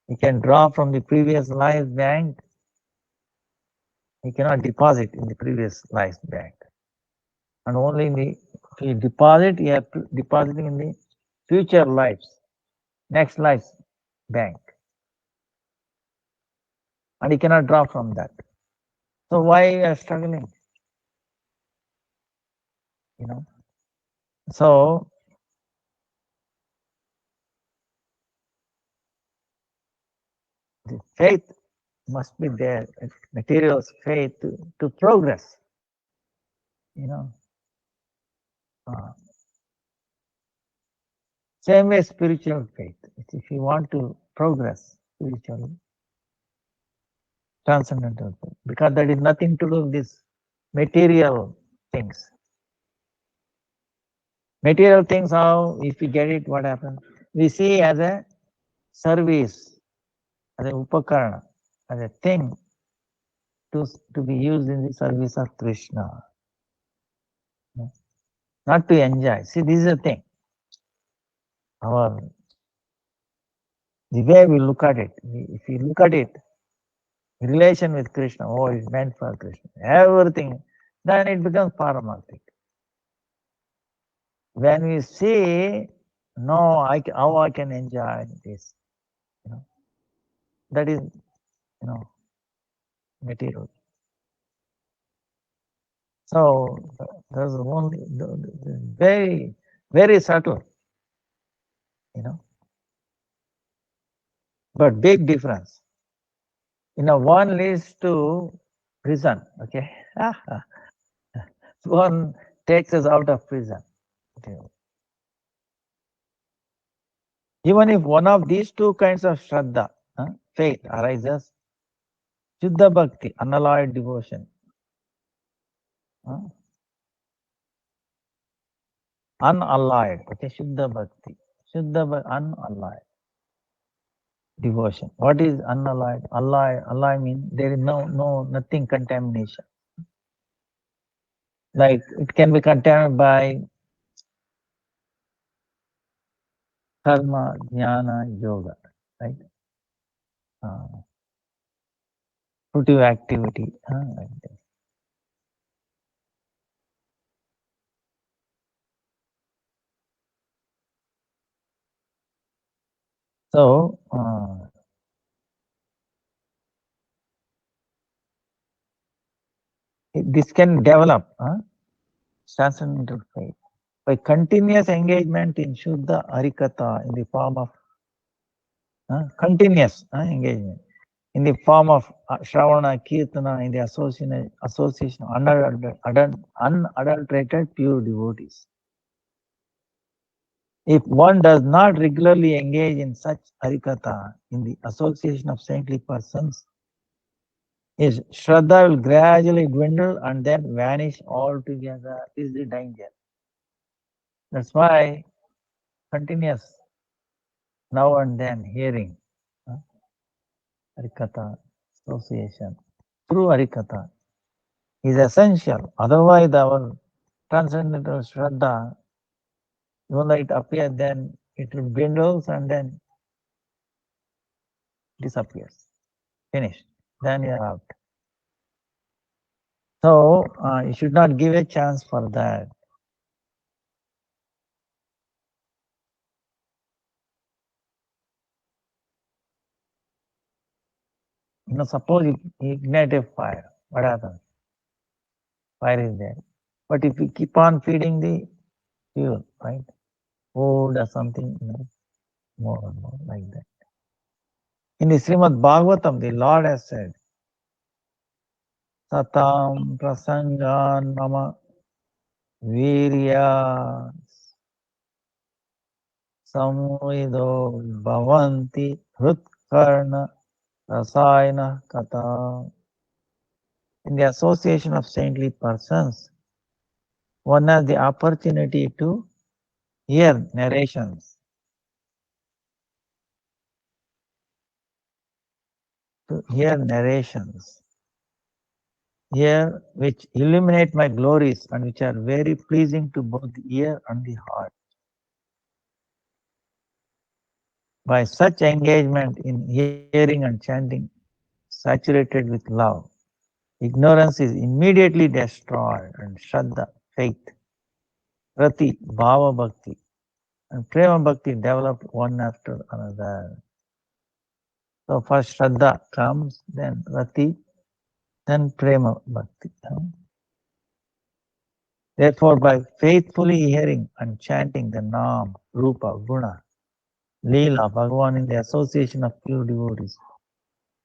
You can draw from the previous life bank. You cannot deposit in the previous life bank. And only if you deposit, you are depositing in the future lives, next life's bank. And you cannot draw from that. So why you are struggling? So the faith must be there, materials faith to progress. you know. Same way spiritual faith. If you want to progress spiritually, transcendental faith, because that is nothing to do with this material things. Material things, how, if we get it, what happens? We see as a service, as a upakarana, as a thing to be used in the service of Krishna. Not to enjoy. See, this is the thing. The way we look at it, if you look at it, relation with Krishna, oh, it's meant for Krishna, everything, then it becomes paramount. When we see, no, how I can enjoy this, that is, material. So there's only very, very subtle, but big difference. One leads to prison, okay? One takes us out of prison. Okay. Even if one of these two kinds of Shraddha, faith arises, Shuddha Bhakti, unalloyed devotion, unalloyed, okay, Shuddha Bhakti, unalloyed devotion. What is unalloyed? Alloy means there is nothing contamination. Like it can be contaminated by karma, jnana, yoga, right? Fruitive activity. Like that. So, this can develop transcendental faith by continuous engagement in Shuddha Harikatha in the form of continuous engagement in the form of Shravana, Kirtana, in the association of unadulterated pure devotees. If one does not regularly engage in such Harikatha, in the association of saintly persons, his Shraddha will gradually dwindle and then vanish altogether. This is the danger. That's why continuous now and then hearing Harikatha association through Harikatha is essential. Otherwise, our transcendental Shraddha, even though it appears, then it will dwindles and then disappears. Finished. Then you are out. So you should not give a chance for that. Suppose you ignite a fire, what happens? Fire is there. But if you keep on feeding the fuel, right? Wood or something, more and more like that. In the Srimad Bhagavatam, the Lord has said, Satam prasangan mama virya samvido bhavanti hrutkarna rasayana kata. In the association of saintly persons, one has the opportunity to hear narrations, here which illuminate my glories and which are very pleasing to both the ear and the heart. By such engagement in hearing and chanting, saturated with love, ignorance is immediately destroyed and Shraddha, faith, Rati, Bhava Bhakti, and Prema Bhakti developed one after another. So first Shraddha comes, then Rati, then Prema Bhakti. Therefore, by faithfully hearing and chanting the Nam, Rupa, Guna, Leela, Bhagavan in the association of pure devotees,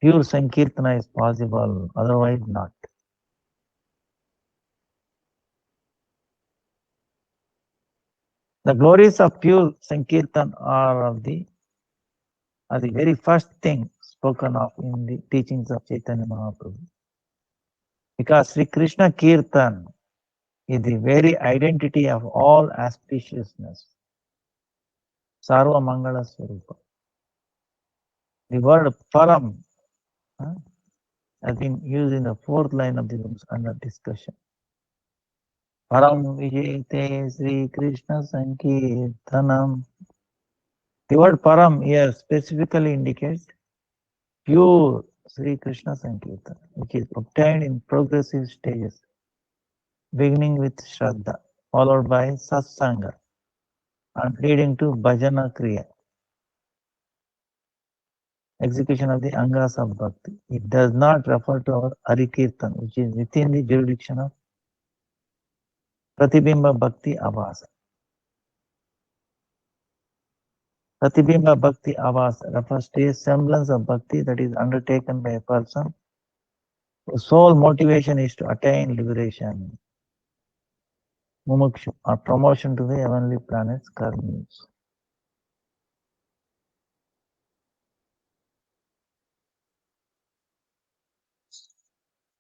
pure Sankirtana is possible, otherwise not. The glories of pure Sankirtan are the very first thing spoken of in the teachings of Chaitanya Mahaprabhu. Because Sri Krishna Kirtan is the very identity of all auspiciousness. Sarva Mangala Swarupa. The word Param has been used in the fourth line of the books under discussion. Param Vijayate Sri Krishna Sankirtanam. The word Param here specifically indicates pure Sri Krishna Sankirtan, which is obtained in progressive stages, beginning with Shraddha, followed by Satsanga, and leading to Bhajana Kriya, execution of the Angas of Bhakti. It does not refer to our Harikirtan, which is within the jurisdiction of Pratibimba Bhakti Avasa. Pratibimba Bhakti Avasa refers to a semblance of bhakti that is undertaken by a person whose sole motivation is to attain liberation, mumukshu, or promotion to the heavenly planets, karmis.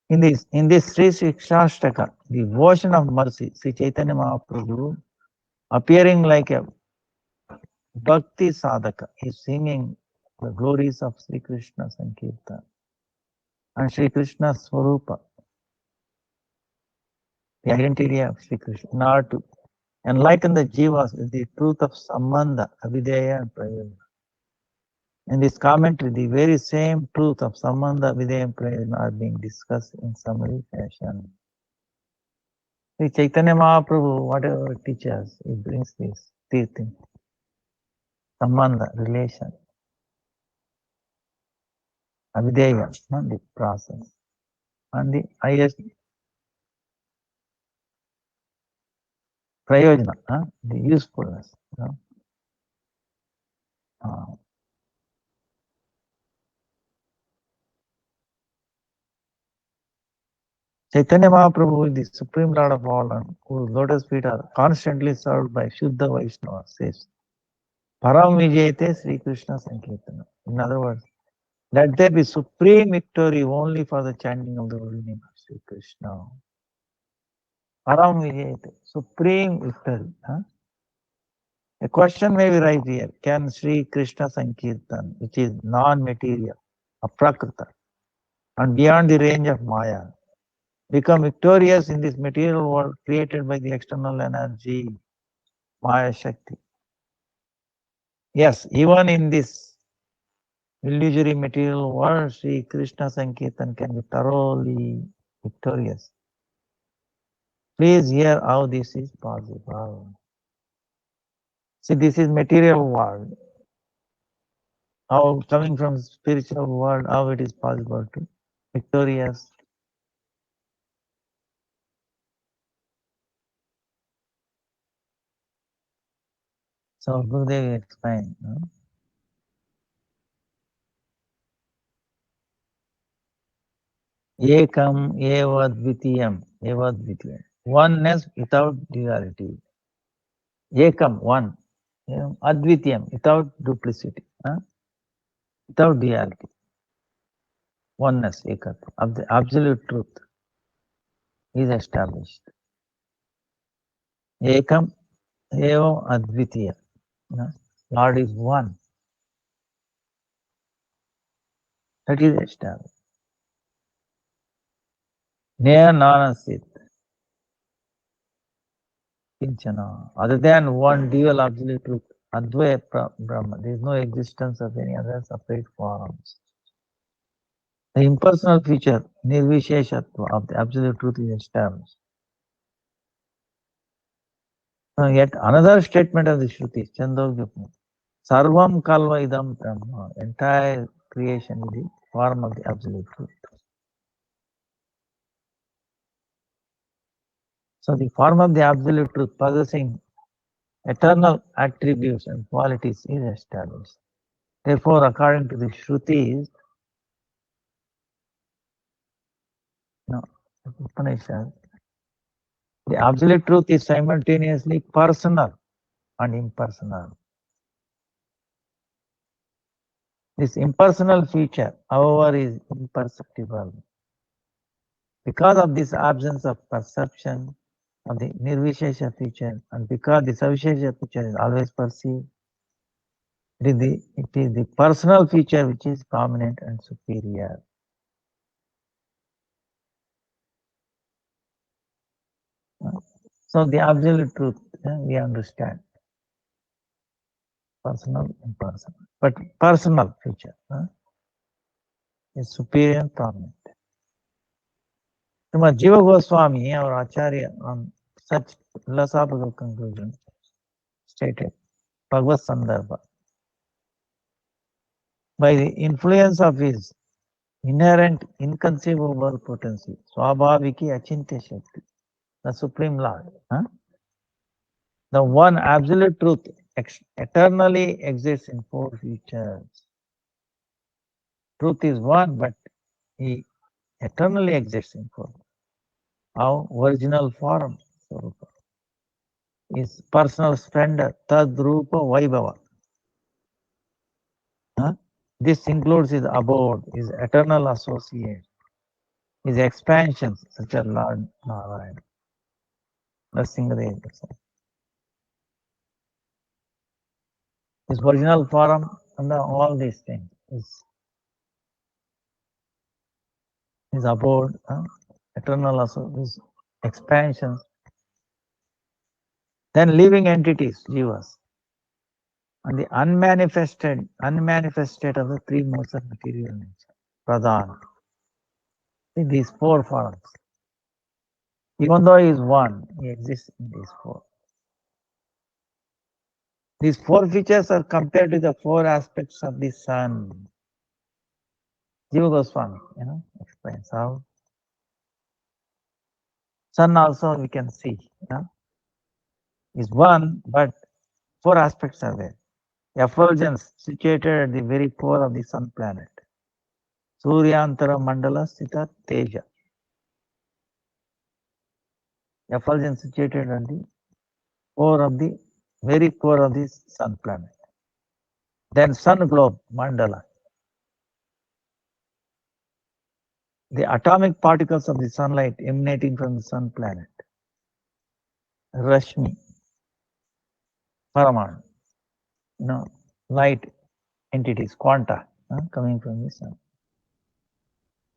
In this Sri Shikshashtaka, the devotion of mercy, Sri Chaitanya Mahaprabhu, appearing like a Bhakti Sadhaka, is singing the glories of Sri Krishna Sankirtan and Sri Krishna Swarupa, the identity of Sri Krishna, in order to enlighten the jivas with the truth of Sambandha, Avideya and Prayojana. In this commentary, the very same truth of Sambandha, Avideya and Prayojana are being discussed in summary fashion. Sri Chaitanya Mahaprabhu, whatever it teaches, it brings this three things. Sambandha, relation. Avideya, the process. And the highest Prayojana, the usefulness. Chaitanya Mahaprabhu is the Supreme Lord of all, and whose lotus feet are constantly served by Shuddha Vaishnava, says Param Vijayate Sri Krishna Sankirtana. In other words, let there be supreme victory only for the chanting of the holy name of Sri Krishna. Param Vijayate, supreme victory. A question may be raised here: can Sri Krishna Sankirtan, which is non-material, aprakrita, and beyond the range of Maya, become victorious in this material world created by the external energy, Maya Shakti? Yes, even in this illusory material world, Sri Krishna Sankirtan can be thoroughly victorious. Please hear how this is possible. See, this is material world. How coming from spiritual world, how it is possible to victorious? So Gurudev explained. Ekam eva dvitiyam, eva dvitiyam. Oneness without duality. Ekam, one. Advitiyam, without duplicity. Without duality. Oneness, ekat, of the absolute truth is established. Ekam eva advitiya. Lord is one. That is established. Near Nanasit. Kinchana. Other than one dual absolute truth, Advaya Brahma, there is no existence of any other separate forms. The impersonal feature, Nirvisheshatva, of the absolute truth is established. Now, yet another statement of the Shruti, Chandogya, Sarvam Kalva Idam Brahma, entire creation is the form of the absolute truth. So the form of the absolute truth possessing eternal attributes and qualities is established. Therefore, according to the Shrutis, Upanishad, the absolute truth is simultaneously personal and impersonal. This impersonal feature, however, is imperceptible. Because of this absence of perception of the nirvishesha feature, and because the savishesha feature is always perceived, it is the personal feature which is prominent and superior. So the absolute truth, we understand. Personal, impersonal. But personal feature is superior and prominent. Srimad Jiva Goswami, our Acharya, on such philosophical conclusion, stated Bhagavad Sandarbha. By the influence of his inherent inconceivable potency, Swabhaviki Achintya Shakti, the Supreme Lord, the one absolute truth eternally exists in four features. Truth is one, but he eternally exists in form. How? Original form, Swarupa. His personal splendor, Tadrupa Vaibhava. This includes his abode, his eternal associate, his expansions, such as Lord Narayana, Nrsimhadev. His original form and all these things. His abode, eternal associate, his expansions. Then living entities, jivas, and the unmanifested of the three modes of material nature, pradhan. In these four forms. Even though he is one, he exists in these four. These four features are compared to the four aspects of the sun. Jiva Goswami, explains how. Sun also we can see, is one, but four aspects are there. Effulgence situated at the very core of the sun planet. Suryantara Mandala Sthita Teja. Effulgence situated at the core of the very core of the sun planet. Then sun globe, Mandala. The atomic particles of the sunlight emanating from the sun planet. Rashmi, Paraman, light entities, quanta, coming from the sun.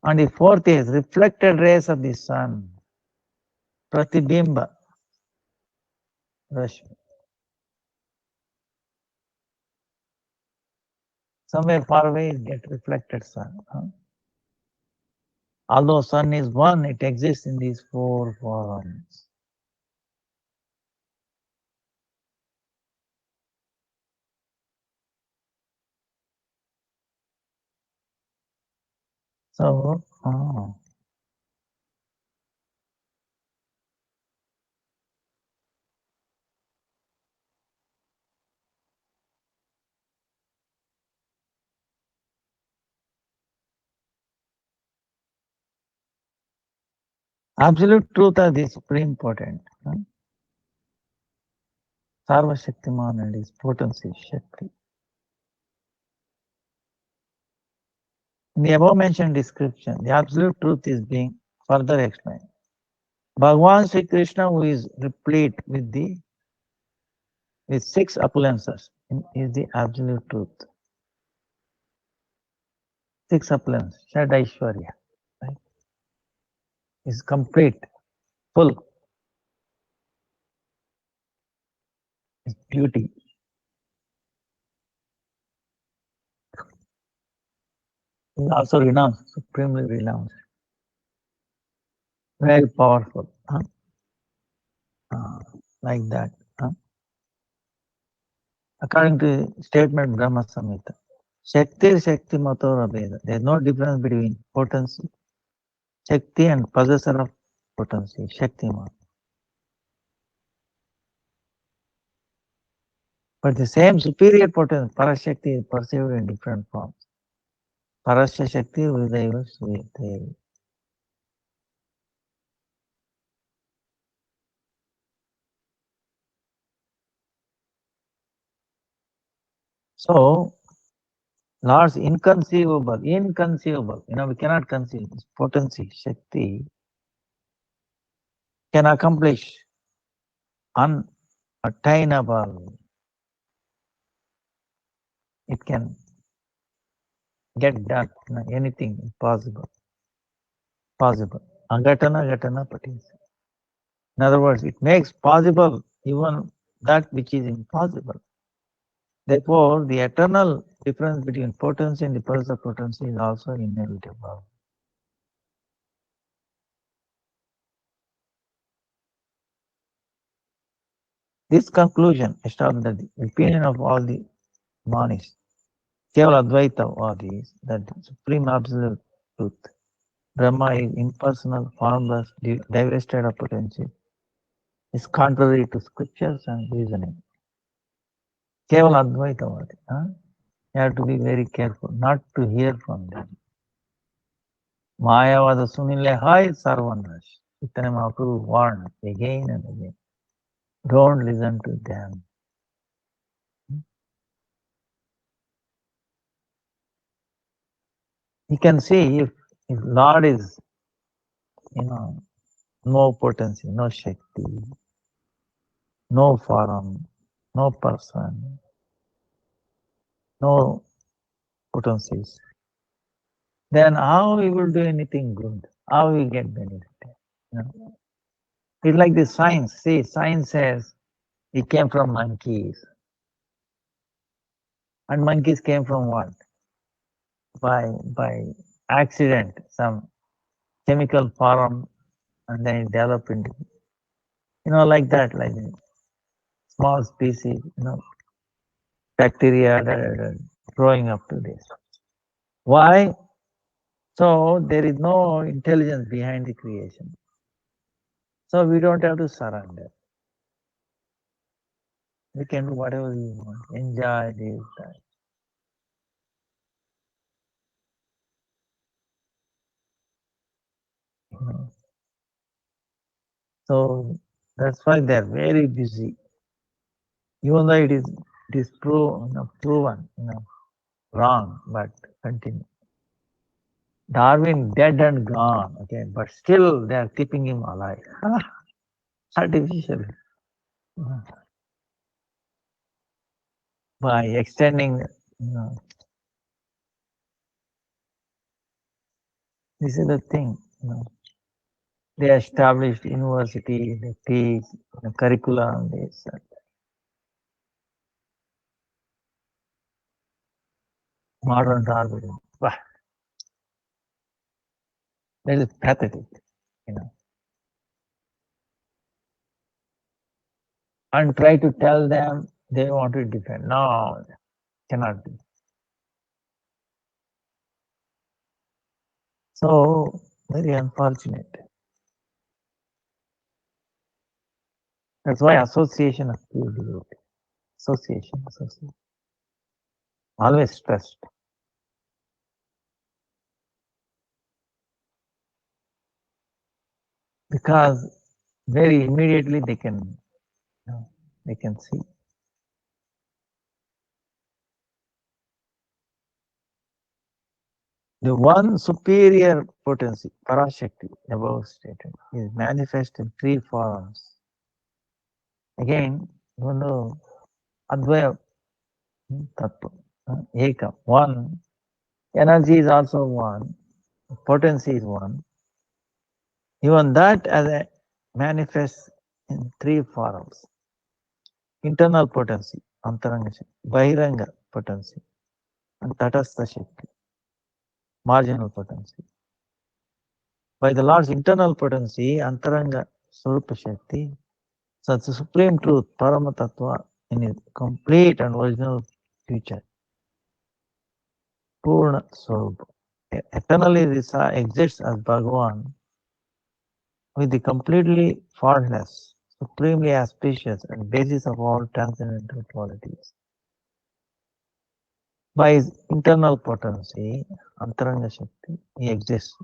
And the fourth is reflected rays of the sun, Pratibimba, Rashmi. Somewhere far away, it gets reflected sun. Although sun is one, it exists in these four forms. So, absolute truth are the supreme potent. Sarva Shaktiman and his potency, Shakti. In the above mentioned description, the absolute truth is being further explained. Bhagavan Sri Krishna, who is replete with six opulences, is the absolute truth. Six opulences, Shad Aishwarya, right? Is complete, full. Is beauty. Is also renounced, supremely renounced. Very powerful. Like that. According to statement Brahma Samhita, Shakti Shakti Matora Veda. There is no difference between potency, Shakti and possessor of potency, Shaktiman. But the same superior potency, Parashakti, is perceived in different forms. Parasya Shakti, Vidaiva Suyate. So, Lord's inconceivable, we cannot conceive this potency, Shakti, can accomplish unattainable. It can get done, anything possible. Agatana Gatana Patis. In other words, it makes possible even that which is impossible. Therefore, the eternal difference between potency and the pulse of potency is also inevitable. This conclusion established that the opinion of all the Manis, Kevala Advaita is that the supreme absolute truth, Brahma is impersonal, formless, divested of potential, is contrary to scriptures and reasoning. Kevala Advaitavadi. You have to be very careful not to hear from them. Mayavada Sunile Hai Sarvanash. Chaitanya Mahaprabhu warned again and again. Don't listen to them. You can see if Lord is, no potency, no Shakti, no form, no person, no potencies, then how we will do anything good? How we get benefit? It's like the science. See, science says it came from monkeys. And monkeys came from what? By accident, some chemical form, and then it developed into, like that, like a small species, bacteria growing up to this. Why? So there is no intelligence behind the creation. So we don't have to surrender. We can do whatever we want. Enjoy this, that. So that's why they're very busy. Even though it is proven, wrong, but continue. Darwin dead and gone, okay, but still they are keeping him alive. Artificially. By extending, this is the thing, they established university, they teach curriculum, this. Modern Darwinism. That is pathetic, And try to tell them they want to defend. No, cannot be. So, very unfortunate. That's why association of pure devotee. Association. Always stressed. Because very immediately they can see. The one superior potency, Parashakti, above stated, is manifest in three forms. Again, Advaya Tattva, Eka, one. Energy is also one. Potency is one. Even that as a manifests in three forms. Internal potency, Antaranga Shakti, Bahiranga potency, and Tatastha Shakti, marginal potency. By the Lord's internal potency, Antaranga Swarupa Shakti, such a supreme truth, Paramatatva, in its complete and original future. Purna Swarupa. Eternally exists as Bhagavan with the completely faultless, supremely auspicious, and basis of all transcendental qualities. By his internal potency, Antaranga Shakti, he exists.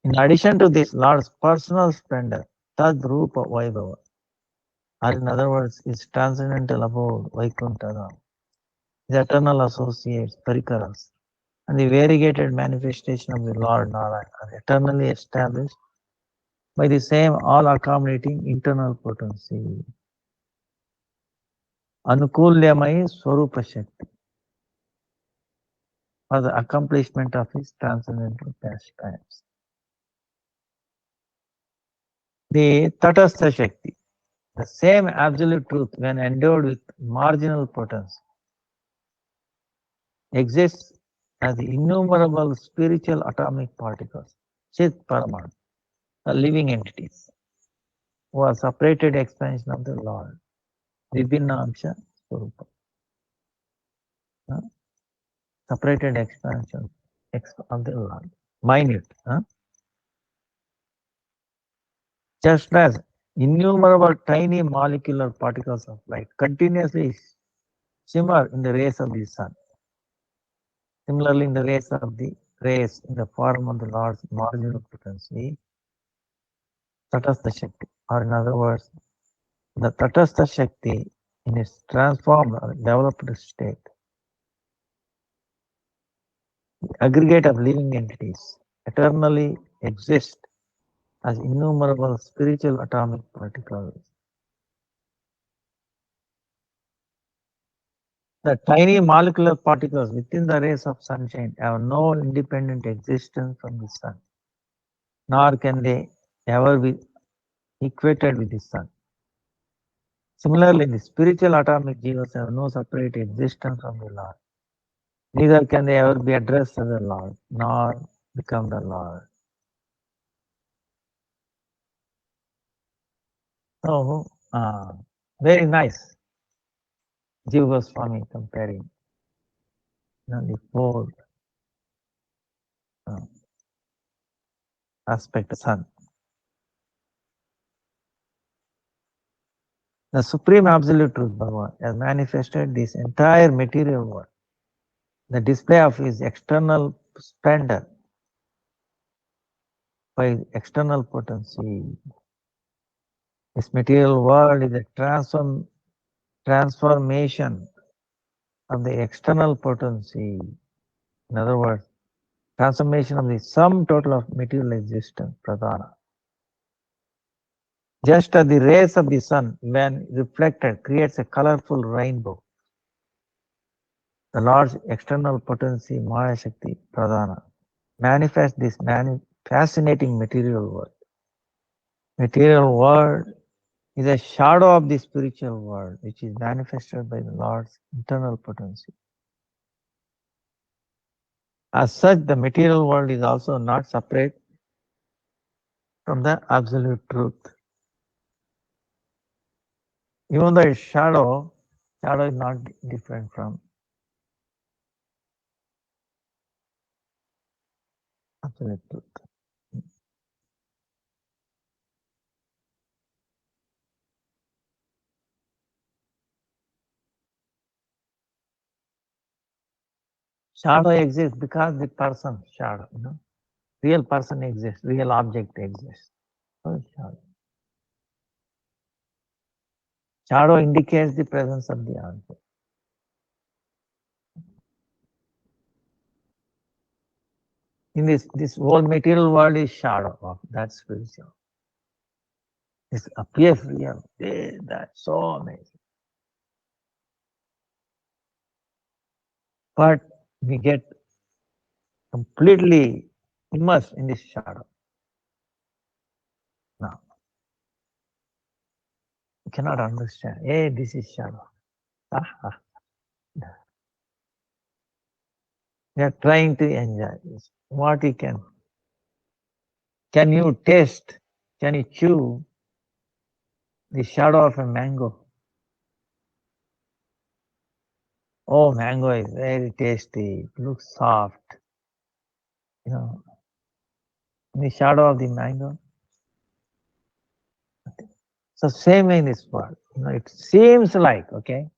In addition to this, Lord's personal splendor, Tad Rupa Vaibhava, or in other words, his transcendental abode, Vaikuntha. the eternal associates, parikaras, and the variegated manifestation of the Lord Narayana are eternally established by the same all-accommodating internal potency. Anukulyamai Swarupa Shakti for the accomplishment of his transcendental pastimes. The Tatastha Shakti, the same absolute truth when endowed with marginal potency, exists as the innumerable spiritual atomic particles, Chit Paraman, the living entities, who are separated expansion of the Lord, Vibhinna Amsha Swarupa. Separated expansion of the Lord, minute. Just as innumerable tiny molecular particles of light continuously shimmer in the rays of the sun. Similarly, in the rays of the rays in the form of the Lord's marginal potency, Tatastha Shakti, or in other words, the Tatastha Shakti in its transformed or developed state, the aggregate of living entities, eternally exist as innumerable spiritual atomic particles. The tiny molecular particles within the rays of sunshine have no independent existence from the sun, nor can they ever be equated with the sun. Similarly, the spiritual atomic jivas have no separate existence from the Lord. Neither can they ever be addressed as the Lord, nor become the Lord. So, very nice. Jiva Goswami comparing the four aspect of sun. The Supreme Absolute Truth, Bhagavan, has manifested this entire material world. The display of his external splendor by external potency. This material world is a transformation of the external potency. In other words, transformation of the sum total of material existence, pradhana. Just as the rays of the sun, when reflected, creates a colorful rainbow, the Lord's external potency, Maya Shakti, pradhana, manifests this fascinating material world. Material world is a shadow of the spiritual world, which is manifested by the Lord's internal potency. As such, the material world is also not separate from the absolute truth. Even though it's shadow is not different from absolute truth. Shadow exists because the person, shadow, real person exists, real object exists. So shadow. Shadow indicates the presence of the object. In this whole material world is shadow of that spiritual. This appears real. That's so amazing. But we get completely immersed in this shadow. Now, you cannot understand. Hey, this is shadow. We are trying to enjoy this. What you can. Can you taste? Can you chew the shadow of a mango? Oh, mango is very tasty. It looks soft. The shadow of the mango. So same way in this world. It seems like, okay,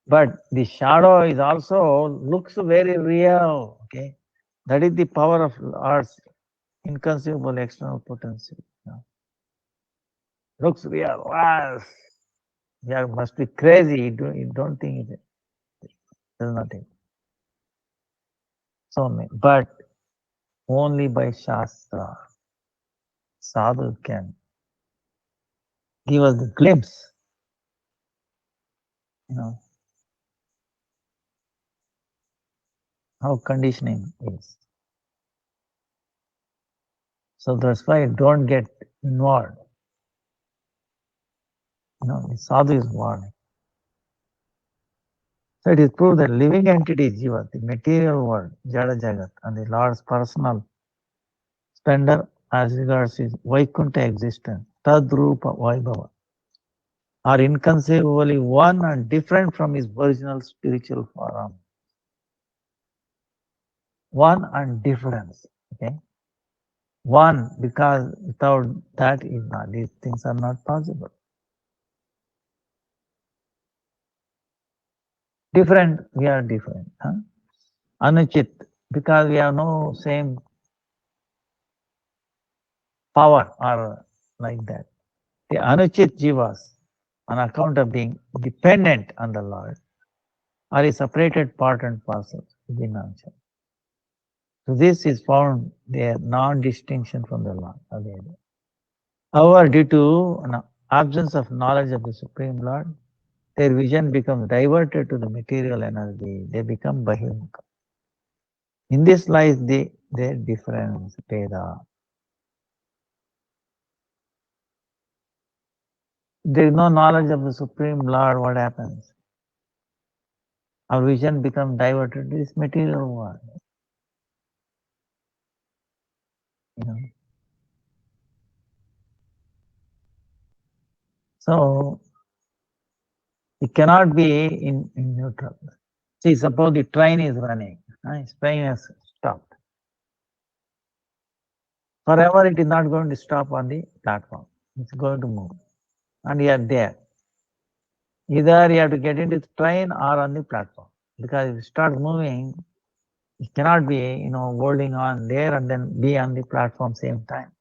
but the shadow is also looks very real, okay. That is the power of Lord's inconceivable external potency. Looks real. Wow. You must be crazy. You don't think there's nothing. So many. But only by Shastra, sadhu can give us the glimpse, how conditioning is. So that's why don't get involved. The sadhu is warning. So it is proved that living entity is Jiva, the material world, Jada Jagat, and the Lord's personal splendor as regards his Vaikuntha existence, Tadrupa Vaibhava, are inconceivably one and different from his original spiritual form. One and difference. Okay? One, because without that is not, these things are not possible. Different, we are different. Anuchit, because we have no same power or like that. The Anuchit Jivas, on account of being dependent on the Lord, are a separated part and parcel within nature. So this is found their non-distinction from the Lord. However, due to an absence of knowledge of the Supreme Lord, their vision becomes diverted to the material energy. They become Bahimukha. In this lies their difference, Veda. There is no knowledge of the Supreme Lord, what happens? Our vision becomes diverted to this material world. So it cannot be in neutral. See, suppose the train is running, its train has stopped. Forever it is not going to stop on the platform. It's going to move. And you are there. Either you have to get into the train or on the platform. Because if it starts moving, it cannot be, holding on there and then be on the platform same time.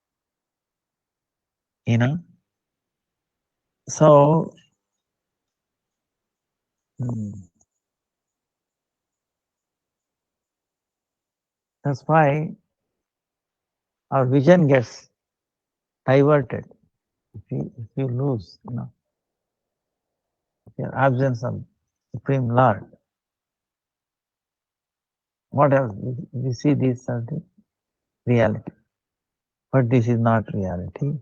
So, that's why our vision gets diverted. If you lose, your absence of Supreme Lord, what else? We see this as the reality. But this is not reality.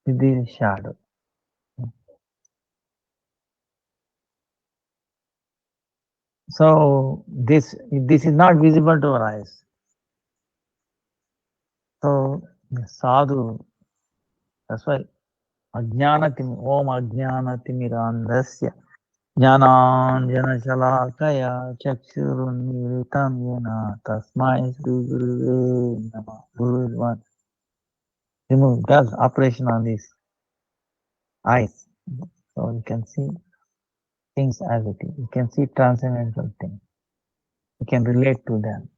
This is shadow. So this is not visible to our eyes. So the sadhu, that's why Ajnanatim Om Ajnanatimmirandasya Jnananjanashalakaya Chakshurunmilitam Yena Tasmai Sri Guruve Namah. Guru is one. Remove, does operation on these eyes. So you can see things as it is. You can see transcendental things. You can relate to them.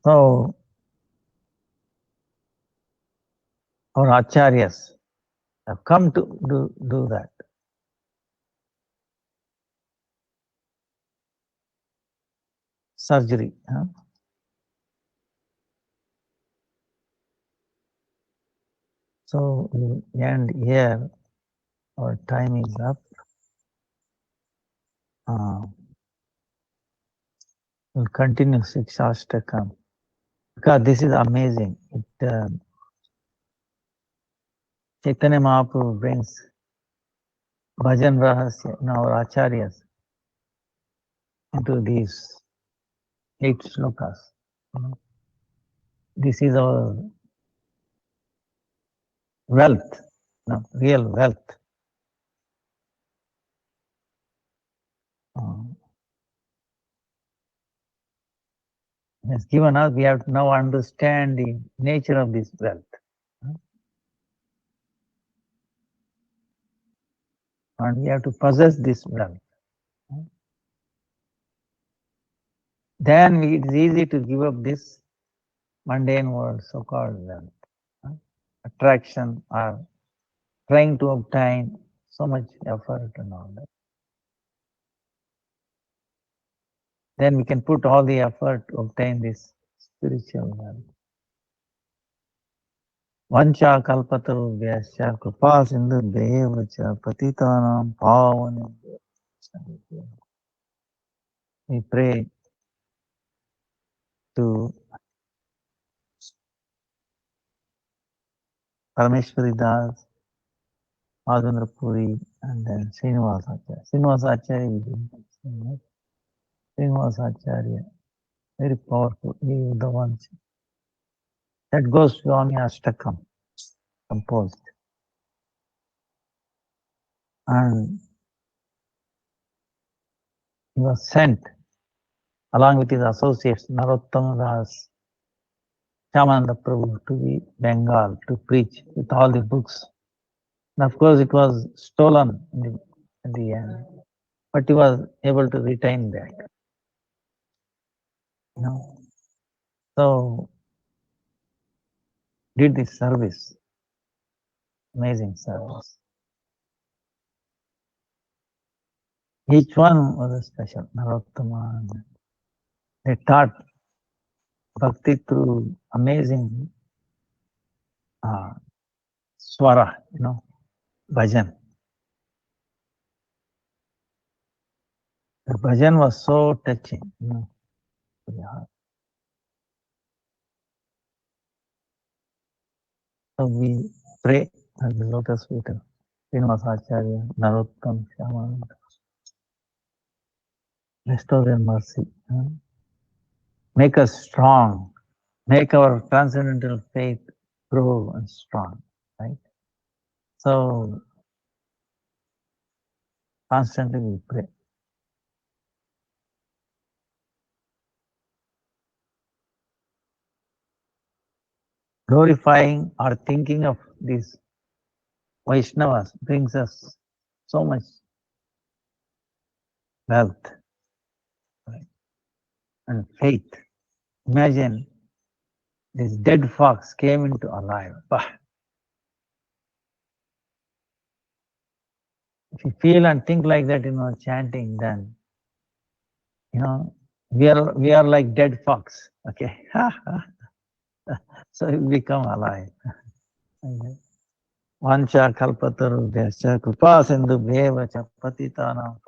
So our acharyas have come to do that. Surgery. So we end here. Our time is up. We'll continue Sikshashtakam. Because this is amazing. Chaitanya Mahaprabhu brings Bhajan Rahasya in our acharyas into these 8 slokas. This is our wealth, real wealth. Has given us, we have to now understand the nature of this wealth. And we have to possess this wealth. Then it is easy to give up this mundane world, so-called wealth. attraction or trying to obtain so much effort and all that. Then we can put all the effort to obtain this spiritual wealth. Vancha kalpatarubhyascha kripa sindhubhyev cha patitanam pavanebhyo. We pray to Parameshwari Das, Madhavendra Puri, and then Srinivasacharya. Srinivasacharya, very powerful. He is the one that Goswami Ashtakam composed. And he was sent along with his associates, Narottama Das, Shyamananda Prabhu, to the Bengal to preach with all the books. And of course, it was stolen in the end, but he was able to retain that. You know, so did this service, amazing service. Each one was a special. Narottama, they taught bhakti through amazing swara, bhajan. The bhajan was so touching, to the heart. So we pray at the lotus feet of Srinivasacharya, Narottam, Shyamananda. Restore their mercy. Make us strong. Make our transcendental faith grow and strong. Right? So constantly we pray. Glorifying or thinking of these Vaishnavas brings us so much wealth, right? And faith. Imagine this dead fox came into alive. If you feel and think like that, chanting, then we are like dead fox. Okay. So you become alive. Vancha kalpatarubhyascha kripa sindhubhyeva cha patitanam.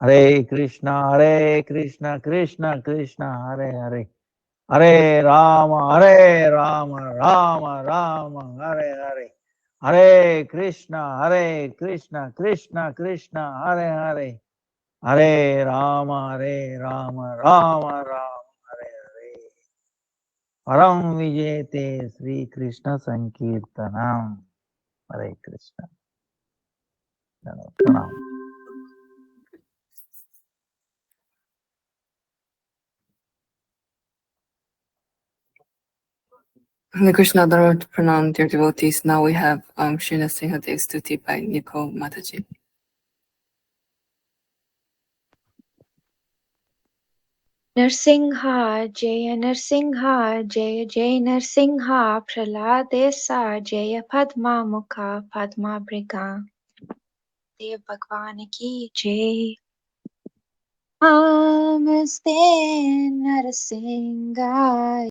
Hare Krishna, Krishna Krishna, Hare Hare. Hare Rama, Rama Rama, Hare Hare. Hare Krishna, Krishna Krishna, Hare Hare. Hare Rama, Rama Rama, Hare Hare. Param Vijayate Sri Krishna Sankirtanam. Hare Krishna. Pranam. Hare Krishna Dharma Pranam, dear devotees. Now we have Srila Srihadev Stuti by Nico Mataji. Narsingha, Jaya Narsingha, Jaya Jaya Narsingha, Praladesa, Jaya Padma Mukha, Padma Brika. Dev Bhagwan ki Jai. Namaste Narsingha.